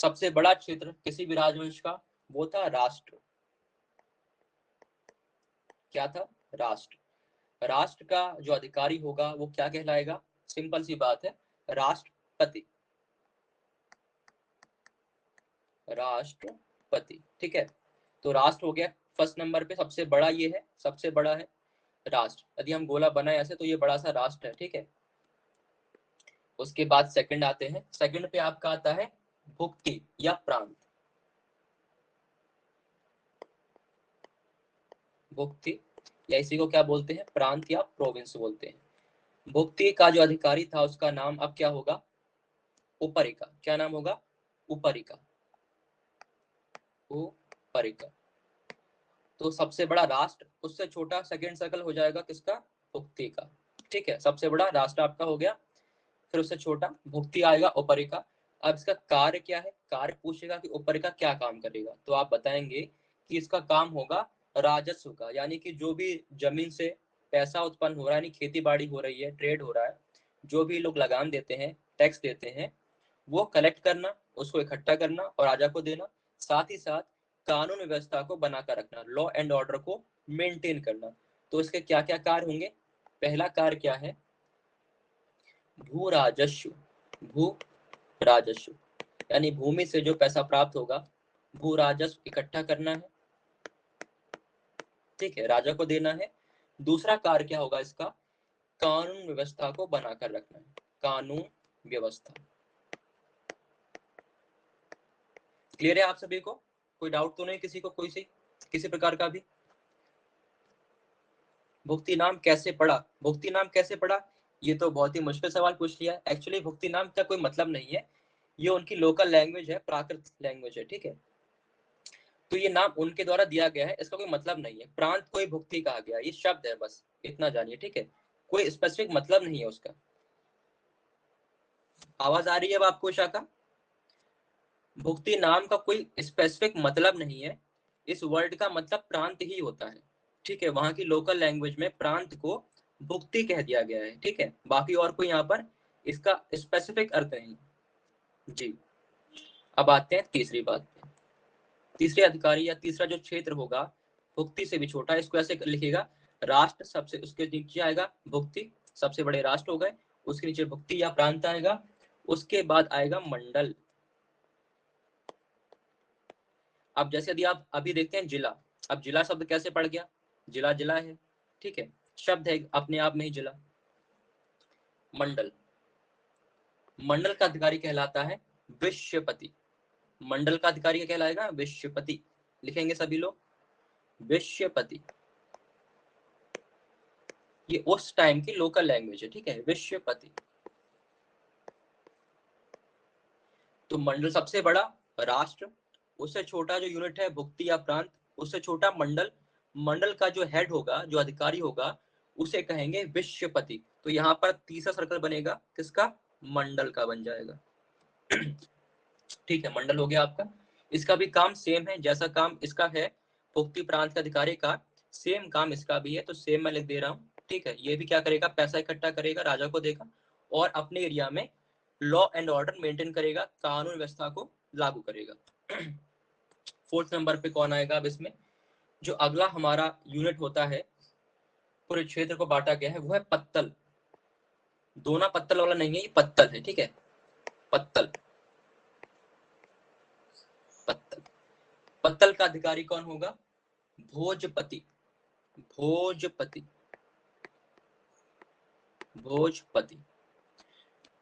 सबसे बड़ा क्षेत्र किसी भी राजवंश का, वो था राष्ट्र। क्या था, राष्ट्र। राष्ट्र का जो अधिकारी होगा वो क्या कहलाएगा, सिंपल सी बात है, राष्ट्रपति, राष्ट्रपति, ठीक है। तो राष्ट्र हो गया फर्स्ट नंबर पे, सबसे बड़ा ये है, सबसे बड़ा है राष्ट्र। यदि हम गोला बनाए ऐसे, तो ये बड़ा सा राष्ट्र है, ठीक है। उसके बाद सेकंड आते हैं, सेकंड पे आपका आता है भुक्ति या प्रांत। भुक्ति, या इसी को क्या बोलते हैं, प्रांत या प्रोविंस बोलते हैं। भुक्ति का जो अधिकारी था उसका नाम अब क्या होगा, उपरिका। क्या नाम होगा, उपरिका, उपरिका। तो सबसे बड़ा राष्ट्र, उससे छोटा सेकंड सर्कल हो जाएगा किसका, भुक्ति का। ठीक है, सबसे बड़ा राष्ट्र आपका हो गया, फिर उससे छोटा भुक्ति आएगा उपरिका। अब इसका कार्य क्या है, कार्य पूछेगा कि उपरिका क्या काम करेगा, तो आप बताएंगे कि इसका काम होगा राजस्व का, यानी कि जो भी जमीन से पैसा उत्पन्न हो रहा है, यानी खेती बाड़ी हो रही है, ट्रेड हो रहा है, जो भी लोग लगान देते हैं, टैक्स देते हैं, वो कलेक्ट करना, उसको इकट्ठा करना और राजा को देना, साथ ही साथ कानून व्यवस्था को बनाकर रखना, लॉ एंड ऑर्डर को मेंटेन करना। तो इसके क्या क्या कार्य होंगे, पहला कार्य क्या है, भू राजस्व। भू राजस्व यानी भूमि से जो पैसा प्राप्त होगा, भू राजस्व इकट्ठा करना है, ठीक है, राजा को देना है। दूसरा कार्य क्या होगा इसका, कानून व्यवस्था को बनाकर रखना है, कानून व्यवस्था। क्लियर है आप सभी को, कोई डाउट तो नहीं किसी को, कोई सी किसी प्रकार का भी। भुक्ति नाम कैसे पड़ा, भुक्ति नाम कैसे पड़ा, ये तो बहुत ही मुश्किल सवाल पूछ लिया। एक्चुअली भुक्ति नाम का कोई मतलब नहीं है, ये उनकी लोकल लैंग्वेज है, प्राकृत लैंग्वेज है, ठीक है। तो ये नाम उनके द्वारा दिया गया है, इसका कोई मतलब नहीं है, प्रांत को ही भुक्ति कहा गया, ये शब्द है बस, इतना जानिए, ठीक है, कोई स्पेसिफिक मतलब नहीं है उसका। आवाज आ रही है अब आपको उषा का? भुक्ति नाम का कोई स्पेसिफिक मतलब नहीं है, इस वर्ड का मतलब प्रांत ही होता है, ठीक है, वहां की लोकल लैंग्वेज में प्रांत को भुक्ति कह दिया गया है, ठीक है, बाकी और कोई यहाँ पर इसका स्पेसिफिक अर्थ नहीं जी। अब आते हैं तीसरी बात पे, तीसरे अधिकारी या तीसरा जो क्षेत्र होगा भुक्ति से भी छोटा, इसको ऐसे लिखेगा, राष्ट्र सबसे, उसके नीचे आएगा भुक्ति, सबसे बड़े राष्ट्र हो गए, उसके नीचे भुक्ति या प्रांत आएगा, उसके बाद आएगा मंडल। अब जैसे यदि आप अभी देखते हैं जिला, अब जिला शब्द कैसे पड़ गया, जिला जिला है, ठीक है, शब्द है अपने आप में ही जिला। मंडल, मंडल का अधिकारी कहलाता है विश्वपति, मंडल का अधिकारी क्या कहलाएगा, विश्वपति, लिखेंगे सभी लोग विश्वपति, ये उस टाइम की लोकल लैंग्वेज है, ठीक है, विश्वपति। तो मंडल सबसे बड़ा राष्ट्र, उससे छोटा जो यूनिट है भुक्ति या प्रांत, उससे छोटा मंडल, मंडल का जो हेड होगा, जो अधिकारी होगा, उसे कहेंगे विश्वपति। तो यहाँ पर तीसरा सर्कल बनेगा किसका, मंडल का बन जाएगा ठीक है, मंडल हो गया आपका। इसका भी काम सेम है, जैसा काम इसका है भुक्ति प्रांत का अधिकारी का, सेम काम इसका भी है, तो सेम मैं लिख दे रहा हूँ, ठीक है। ये भी क्या करेगा, पैसा इकट्ठा करेगा, राजा को देगा और अपने एरिया में लॉ एंड ऑर्डर मेंटेन करेगा, कानून व्यवस्था को लागू करेगा फोर्थ नंबर पे कौन आएगा अब इसमें, जो अगला हमारा यूनिट होता है, पूरे क्षेत्र को बांटा गया है, वो है पत्तल। दोना पत्तल वाला नहीं है, ये पत्तल है, ठीक है, पत्तल। पत्तल, पत्तल का अधिकारी कौन होगा, भोजपति, भोजपति, भोजपति।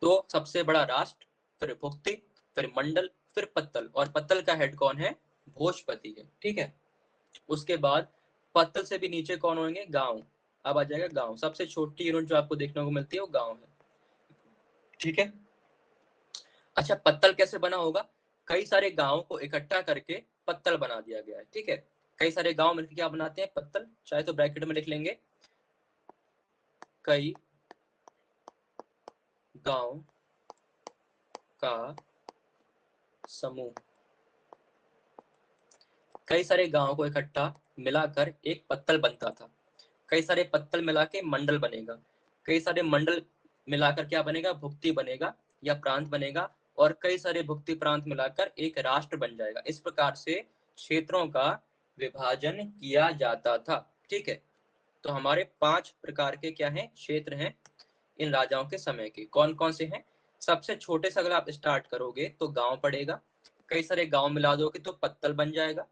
तो सबसे बड़ा राष्ट्र, फिर भुक्ति, फिर मंडल, फिर पत्तल, और पत्तल का हेड कौन है, भोजपति है, ठीक है। उसके बाद पत्तल से भी नीचे कौन होंगे, गांव। अब आ जाएगा गांव, सबसे छोटी यूनिट जो आपको देखने को मिलती है वो गांव है, ठीक है। अच्छा, पत्तल कैसे बना होगा, कई सारे गांवों को इकट्ठा करके पत्तल बना दिया गया है, ठीक है। कई सारे गांव मिलकर क्या बनाते हैं, पत्तल, चाहे तो ब्रैकेट में लिख लेंगे, कई गांव का समूह, कई सारे गांवों को इकट्ठा मिलाकर एक पत्तल बनता था, कई सारे पत्तल मिला के मंडल बनेगा, कई सारे मंडल मिलाकर क्या बनेगा, भुक्ति बनेगा या प्रांत बनेगा, और कई सारे भुक्ति प्रांत मिलाकर एक राष्ट्र बन जाएगा। इस प्रकार से क्षेत्रों का विभाजन किया जाता था, ठीक है। तो हमारे 5 प्रकार के क्या हैं, क्षेत्र हैं इन राजाओं के समय के, कौन कौन से हैं। सबसे छोटे से अगर आप स्टार्ट करोगे तो गांव पड़ेगा, कई सारे गांव मिला दोगे तो पत्तल बन जाएगा,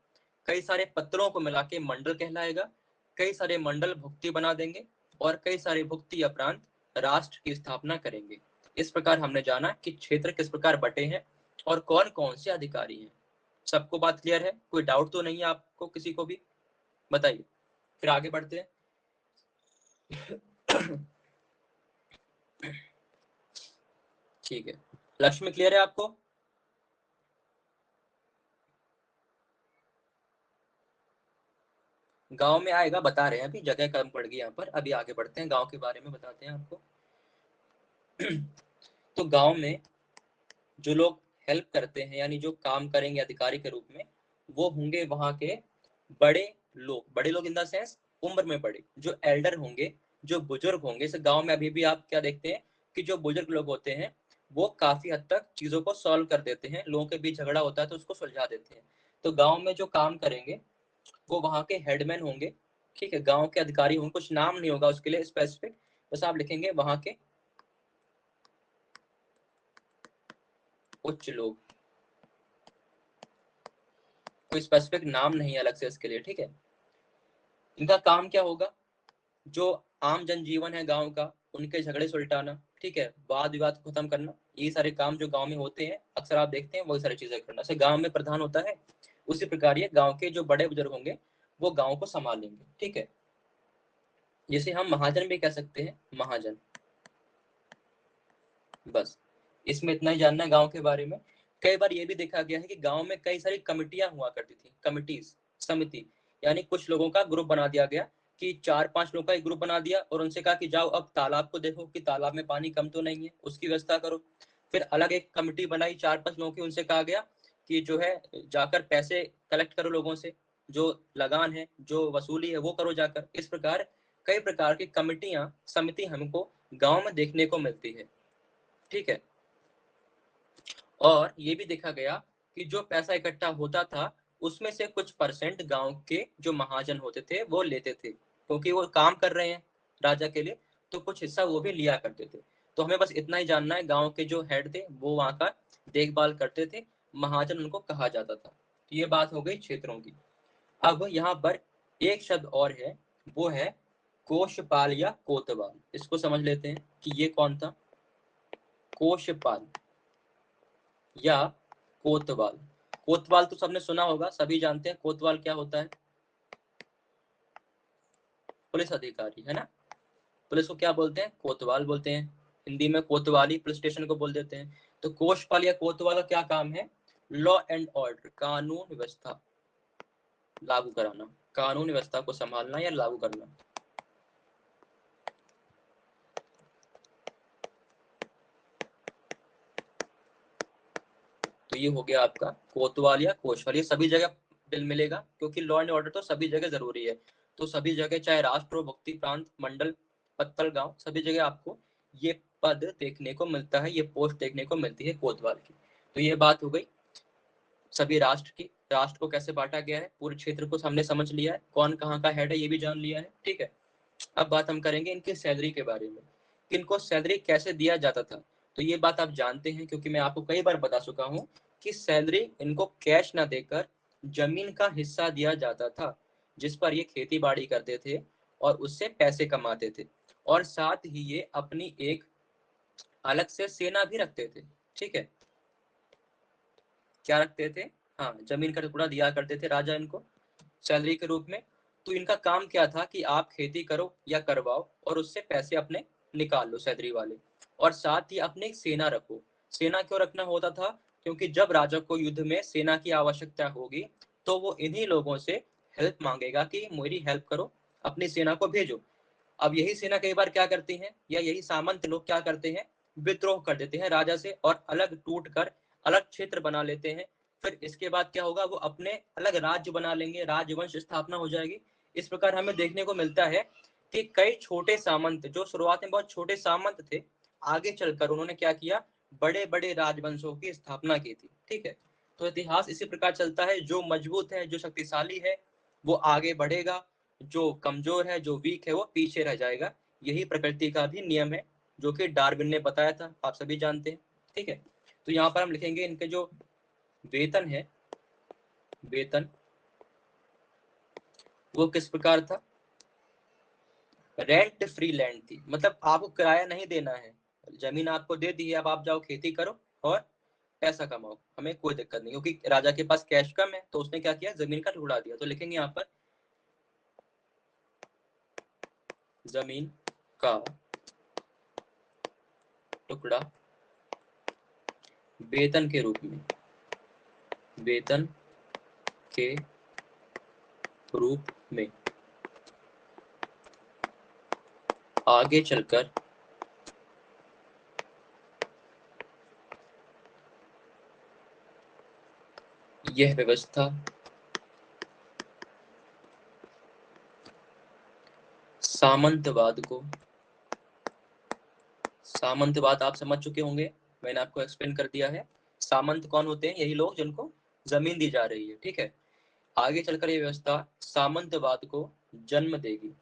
कई सारे पत्तलों को मिला के मंडल कहलाएगा, कई सारे मंडल भुक्ति बना देंगे, और कई सारे भुक्ति या प्रांत राष्ट्र की स्थापना करेंगे। इस प्रकार हमने जाना कि क्षेत्र किस प्रकार बटे हैं और कौन कौन से अधिकारी हैं। सबको बात क्लियर है, कोई डाउट तो नहीं है आपको किसी को भी, बताइए, फिर आगे बढ़ते हैं ठीक है, लक्ष्य में क्लियर है आपको? गांव में आएगा, बता रहे हैं, अभी जगह कम पड़ गई यहाँ पर, अभी आगे बढ़ते हैं, गांव के बारे में बताते हैं आपको। तो गांव में जो लोग हेल्प करते हैं, यानी जो काम करेंगे अधिकारी के रूप में, वो होंगे वहां के बड़े लोग। बड़े लोग इन द सेंस उम्र में बड़े, जो एल्डर होंगे, जो बुजुर्ग होंगे। इस गांव में अभी भी आप क्या देखते हैं कि जो बुजुर्ग लोग होते हैं वो काफी हद तक चीजों को सॉल्व कर देते हैं, लोगों के बीच झगड़ा होता है तो उसको सुलझा देते हैं। तो गांव में जो काम करेंगे वो वहां के हेडमैन होंगे, ठीक है, गांव के अधिकारी होंगे, कुछ नाम नहीं होगा उसके लिए स्पेसिफिक, बस आप लिखेंगे वहां के उच्च लोग, कोई स्पेसिफिक नाम नहीं है अलग से इसके लिए, ठीक है। इनका काम क्या होगा, जो आम जनजीवन है गांव का, उनके झगड़े सुलटाना, ठीक है, वाद विवाद को खत्म करना, ये सारे काम जो गांव में होते हैं अक्सर आप देखते हैं, वही सारी चीजें करना। जैसे गांव में प्रधान होता है, उसी प्रकार ये गांव के जो बड़े बुजुर्ग होंगे वो गांव को संभालेंगे, ठीक है। जिसे हम महाजन भी कह सकते हैं, महाजन। बस इसमें इतना ही जानना है गांव के बारे में। कई बार ये भी देखा गया है कि गांव में कई सारी कमिटियां हुआ करती थी, कमिटीज, समिति, यानी कुछ लोगों का ग्रुप बना दिया गया कि 4-5 लोगों का एक ग्रुप बना दिया और उनसे कहा कि जाओ अब तालाब को देखो कि तालाब में पानी कम तो नहीं है, उसकी व्यवस्था करो। फिर अलग एक कमिटी बनाई 4-5 लोगों की, उनसे कहा गया कि जो है जाकर पैसे कलेक्ट करो लोगों से, जो लगान है, जो वसूली है वो करो जाकर। इस प्रकार कई प्रकार की कमिटियां, समिति हमको गांव में देखने को मिलती है, ठीक है। और ये भी देखा गया कि जो पैसा इकट्ठा होता था उसमें से कुछ परसेंट गांव के जो महाजन होते थे वो लेते थे, क्योंकि वो काम कर रहे हैं राजा के लिए, तो कुछ हिस्सा वो भी लिया करते थे। तो हमें बस इतना ही जानना है, गांव के जो हेड थे वो वहां का देखभाल करते थे, महाजन उनको कहा जाता था। तो ये बात हो गई क्षेत्रों की। अब यहाँ पर एक शब्द और है, वो है कोषपाल या कोतवाल। इसको समझ लेते हैं कि ये कौन था, कोषपाल या कोतवाल। कोतवाल तो सबने सुना होगा, सभी जानते हैं कोतवाल क्या होता है, पुलिस अधिकारी, है ना। पुलिस को क्या बोलते हैं, कोतवाल बोलते हैं, हिंदी में कोतवाली पुलिस स्टेशन को बोल देते हैं। तो कोषपाल या कोतवाल का क्या काम है, लॉ एंड ऑर्डर, कानून व्यवस्था लागू कराना, कानून व्यवस्था को संभालना या लागू करना। तो ये हो गया आपका कोतवाल या कोषपाल। ये सभी जगह बिल मिलेगा क्योंकि लॉ एंड ऑर्डर तो सभी जगह जरूरी है। तो सभी जगह, चाहे राष्ट्र हो, भक्ति प्रांत, मंडल, पत्तल गांव, सभी जगह आपको ये पद देखने को मिलता है, ये पोस्ट देखने को मिलती है कोतवाल की। तो ये बात हो गई सभी राष्ट्र की, राष्ट्र को कैसे बांटा गया है, पूरे क्षेत्र को हमने समझ लिया है, कौन कहाँ का हेड है ये भी जान लिया है, ठीक है। अब बात हम करेंगे इनकी सैलरी के बारे में, कि इनको सैलरी कैसे दिया जाता था। तो ये बात आप जानते हैं क्योंकि मैं आपको कई बार बता चुका हूँ कि सैलरी इनको कैश ना देकर जमीन का हिस्सा दिया जाता था, जिस पर ये खेती बाड़ी करते थे और उससे पैसे कमाते थे। और साथ ही ये अपनी एक अलग से सेना भी रखते थे, ठीक है। क्या रखते थे, हाँ, जमीन का टुकड़ा दिया करते थे राजा इनको सैलरी के रूप में। तो इनका काम क्या था कि आप खेती करो या करवाओ और उससे पैसे अपने निकाल लो सैलरी वाले, और साथ ही अपनी एक सेना रखो। सेना क्यों रखना होता था, क्योंकि जब राजा को युद्ध में सेना की आवश्यकता होगी तो वो इन्हीं लोगों से हेल्प मांगेगा कि मेरी हेल्प करो, अपनी सेना को भेजो। अब यही सेना कई बार क्या करती है, या यही सामंत लोग क्या करते हैं, विद्रोह कर देते हैं राजा से और अलग टूट कर अलग क्षेत्र बना लेते हैं। फिर इसके बाद क्या होगा, वो अपने अलग राज्य बना लेंगे, राजवंश स्थापना हो जाएगी। इस प्रकार हमें देखने को मिलता है कि कई छोटे सामंत जो शुरुआत में बहुत छोटे सामंत थे, आगे चलकर उन्होंने क्या किया, बड़े बड़े राजवंशों की स्थापना की थी, ठीक है। तो इतिहास इसी प्रकार चलता है, जो मजबूत है, जो शक्तिशाली है वो आगे बढ़ेगा, जो कमजोर है, जो वीक है वो पीछे रह जाएगा। यही प्रकृति का भी नियम है, जो कि डार्विन ने बताया था, आप सभी जानते हैं, ठीक है। तो यहाँ पर हम लिखेंगे इनके जो वेतन है, वेतन वो किस प्रकार था, रेंट फ्री लैंड थी, मतलब आपको किराया नहीं देना है, जमीन आपको दे दी है, अब आप जाओ खेती करो और पैसा कमाओ, हमें कोई दिक्कत नहीं, क्योंकि राजा के पास कैश कम है तो उसने क्या किया, जमीन का टुकड़ा दिया। तो लिखेंगे यहाँ पर जमीन का टुकड़ा वेतन के रूप में, वेतन के रूप में, आगे चलकर यह व्यवस्था सामंतवाद आप समझ चुके होंगे, मैंने आपको एक्सप्लेन कर दिया है। सामंत कौन होते हैं? यही लोग जिनको जमीन दी जा रही है, ठीक है। आगे चलकर ये व्यवस्था सामंतवाद को जन्म देगी।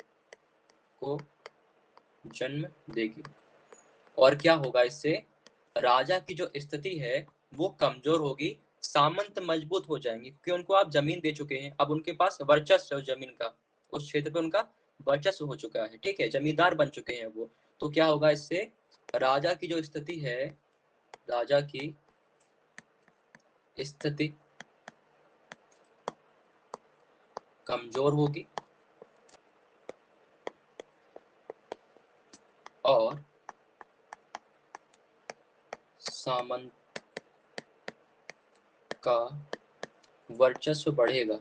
और क्या होगा इससे? राजा की जो स्थिति है वो कमजोर होगी, सामंत मजबूत हो जाएंगे, क्योंकि उनको आप जमीन दे चुके हैं। अब उनके पास वर्चस्व है जमीन का, उस क्षेत्र पे उनका वर्चस्व हो चुका है, ठीक है, जमींदार बन चुके हैं वो। तो क्या होगा इससे? राजा की जो स्थिति है, राजा की स्थिति कमजोर होगी और सामंत का वर्चस्व बढ़ेगा,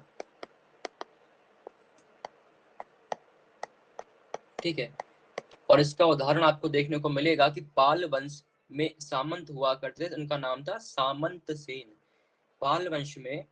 ठीक है। और इसका उदाहरण आपको देखने को मिलेगा कि पाल वंश में सामंत हुआ करते थे, उनका नाम था सामंत सेन। पाल वंश में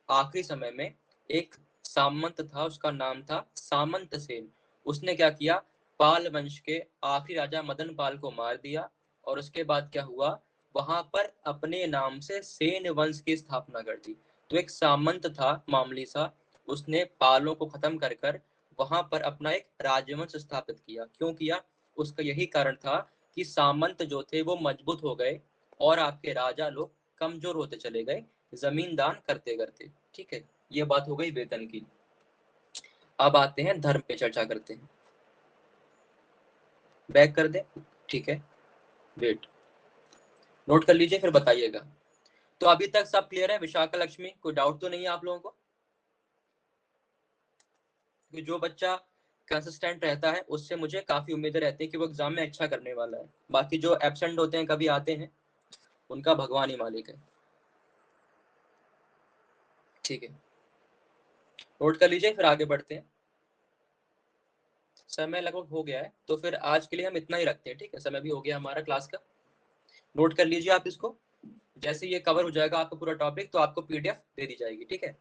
आखिरी समय में एक सामंत था, उसका नाम था सामंत सेन। उसने क्या किया? पाल वंश के आखिरी राजा मदन पाल को मार दिया, और उसके बाद क्या हुआ? वहां पर अपने नाम से सेन वंश की स्थापना कर दी। तो एक सामंत था मामूली सा, उसने पालों को खत्म कर कर वहां पर अपना एक राजवंश स्थापित किया। क्यों किया? उसका यही कारण था कि सामंत जो थे वो मजबूत हो गए और आपके राजा लोग कमजोर होते चले गए जमीन दान करते करते, ठीक है। ये बात हो गई वेतन की। अब आते हैं धर्म पे, चर्चा करते हैं। बैक कर दे, ठीक है, वेट, नोट कर लीजिए फिर बताइएगा। तो अभी तक सब क्लियर है विशाखा लक्ष्मी? कोई डाउट तो नहीं है आप लोगों को? कि जो बच्चा कंसिस्टेंट रहता है उससे मुझे काफी उम्मीदें रहती है कि वो एग्जाम में अच्छा करने वाला है। बाकी जो एब्सेंट होते हैं, कभी आते हैं, उनका भगवान ही मालिक है, ठीक है। नोट कर लीजिए फिर आगे बढ़ते हैं। समय लगभग हो गया है, तो फिर आज के लिए हम इतना ही रखते हैं, ठीक है। समय भी हो गया हमारा क्लास का। नोट कर लीजिए आप इसको। जैसे ये कवर हो जाएगा आपका पूरा टॉपिक, तो आपको पीडीएफ दे दी जाएगी, ठीक है।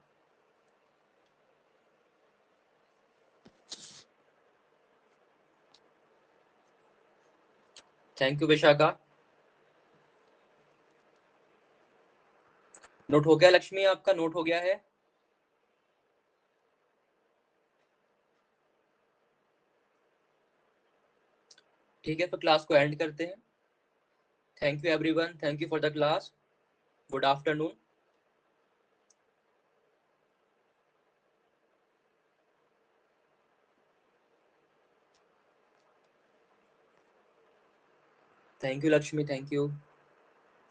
Thank you Vishakha. नोट हो गया लक्ष्मी? आपका नोट हो गया है? ठीक है, तो क्लास को एंड करते हैं। Thank you everyone, thank you for the class. Good afternoon. Thank you Lakshmi, thank you.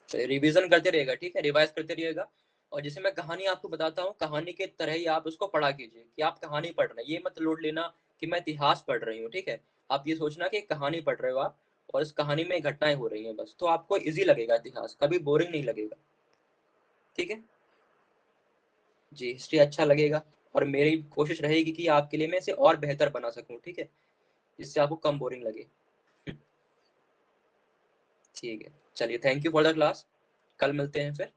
Revision करते रहेगा, ठीक है, रिवाइज करते रहिएगा। और जैसे मैं कहानी आपको बताता हूँ, कहानी के तरह ही आप उसको पढ़ा कीजिए कि आप कहानी पढ़ रहे हैं। ये मत लोड लेना कि मैं इतिहास पढ़ रही हूँ, ठीक है। आप ये सोचना कि कहानी पढ़ रहे हो आप, और इस कहानी में घटनाएं हो रही हैं बस, तो आपको इजी लगेगा इतिहास, कभी बोरिंग नहीं लगेगा, ठीक है जी। हिस्ट्री अच्छा लगेगा, और मेरी कोशिश रहेगी कि आपके लिए मैं इसे और बेहतर बना सकूं, ठीक है, जिससे आपको कम बोरिंग लगे। ठीक है, चलिए, thank you for the class. कल मिलते हैं फिर।